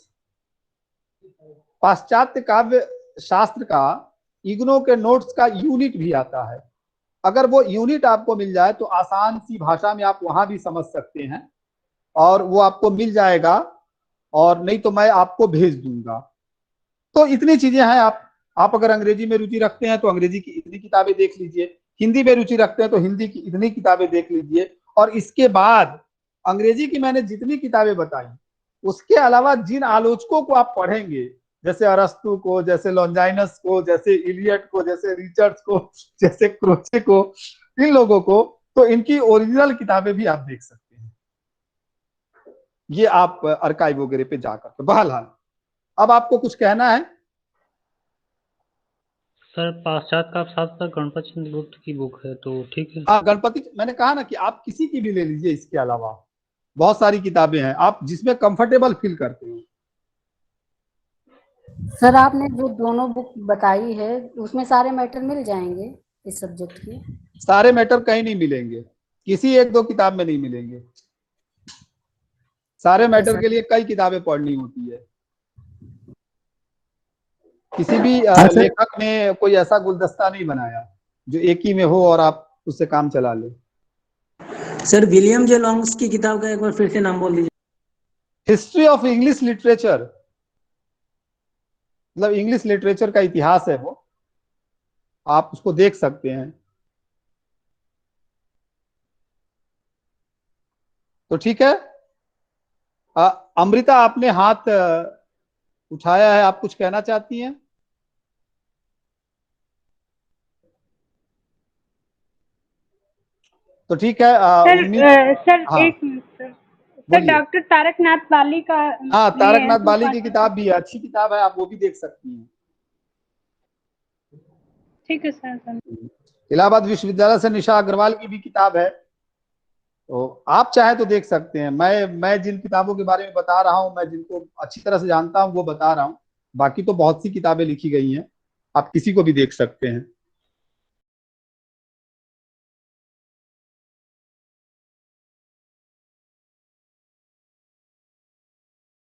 पाश्चात्य काव्य शास्त्र का इग्नो के नोट्स का यूनिट भी आता है। अगर वो यूनिट आपको मिल जाए तो आसान सी भाषा में आप वहां भी समझ सकते हैं, और वो आपको मिल जाएगा। और नहीं तो मैं आपको भेज दूंगा। तो इतनी चीजें हैं। आप अगर अंग्रेजी में रुचि रखते हैं तो अंग्रेजी की इतनी किताबें देख लीजिए, हिंदी में रुचि रखते हैं तो हिंदी की इतनी किताबें देख लीजिए। और इसके बाद अंग्रेजी की मैंने जितनी किताबें बताई, उसके अलावा जिन आलोचकों को आप पढ़ेंगे, जैसे अरस्तु को, जैसे लॉन्जाइनस को, जैसे इलियट को, जैसे रिचर्ड्स को, जैसे क्रोचे को, इन लोगों को, तो इनकी ओरिजिनल किताबें भी आप देख सकते हैं। ये आप आर्काइव वगैरह पे जाकर। बहरहाल अब आपको कुछ कहना है? सर पाश्चात्य का शास्त्र गणपति चंद्र गुप्त की बुक है तो ठीक है। हाँ, गणपति, मैंने कहा ना कि आप किसी की भी ले लीजिए, इसके अलावा बहुत सारी किताबें हैं आप जिसमें कंफर्टेबल फील करते हो। सर आपने जो दोनों बुक बताई है उसमें सारे मैटर मिल जाएंगे इस सब्जेक्ट के? सारे मैटर कहीं नहीं मिलेंगे, किसी एक दो किताब में नहीं मिलेंगे। सारे मैटर के लिए कई किताबें पढ़नी होती है। किसी भी लेखक ने कोई ऐसा गुलदस्ता नहीं बनाया जो एक ही में हो और आप उससे काम चला ले। सर विलियम जे लॉन्ग्स की किताब का एक बार फिर से नाम बोल दीजिए। हिस्ट्री ऑफ इंग्लिश लिटरेचर, मतलब इंग्लिश लिटरेचर का इतिहास है वो, आप उसको देख सकते हैं। तो ठीक है। अमृता, आपने हाथ उठाया है, आप कुछ कहना चाहती हैं? तो ठीक है। सर हाँ, एक मिनट सर डॉक्टर तारकनाथ बाली का। हाँ, तारकनाथ बाली की किताब भी है, अच्छी किताब है, आप वो भी देख सकती हैं। ठीक है सर। इलाहाबाद विश्वविद्यालय से निशा अग्रवाल की भी किताब है, तो आप चाहे तो देख सकते हैं। मैं जिन किताबों के बारे में बता रहा हूं, मैं जिनको अच्छी तरह से जानता हूं वो बता रहा हूं। बाकी तो बहुत सी किताबें लिखी गई हैं, आप किसी को भी देख सकते हैं।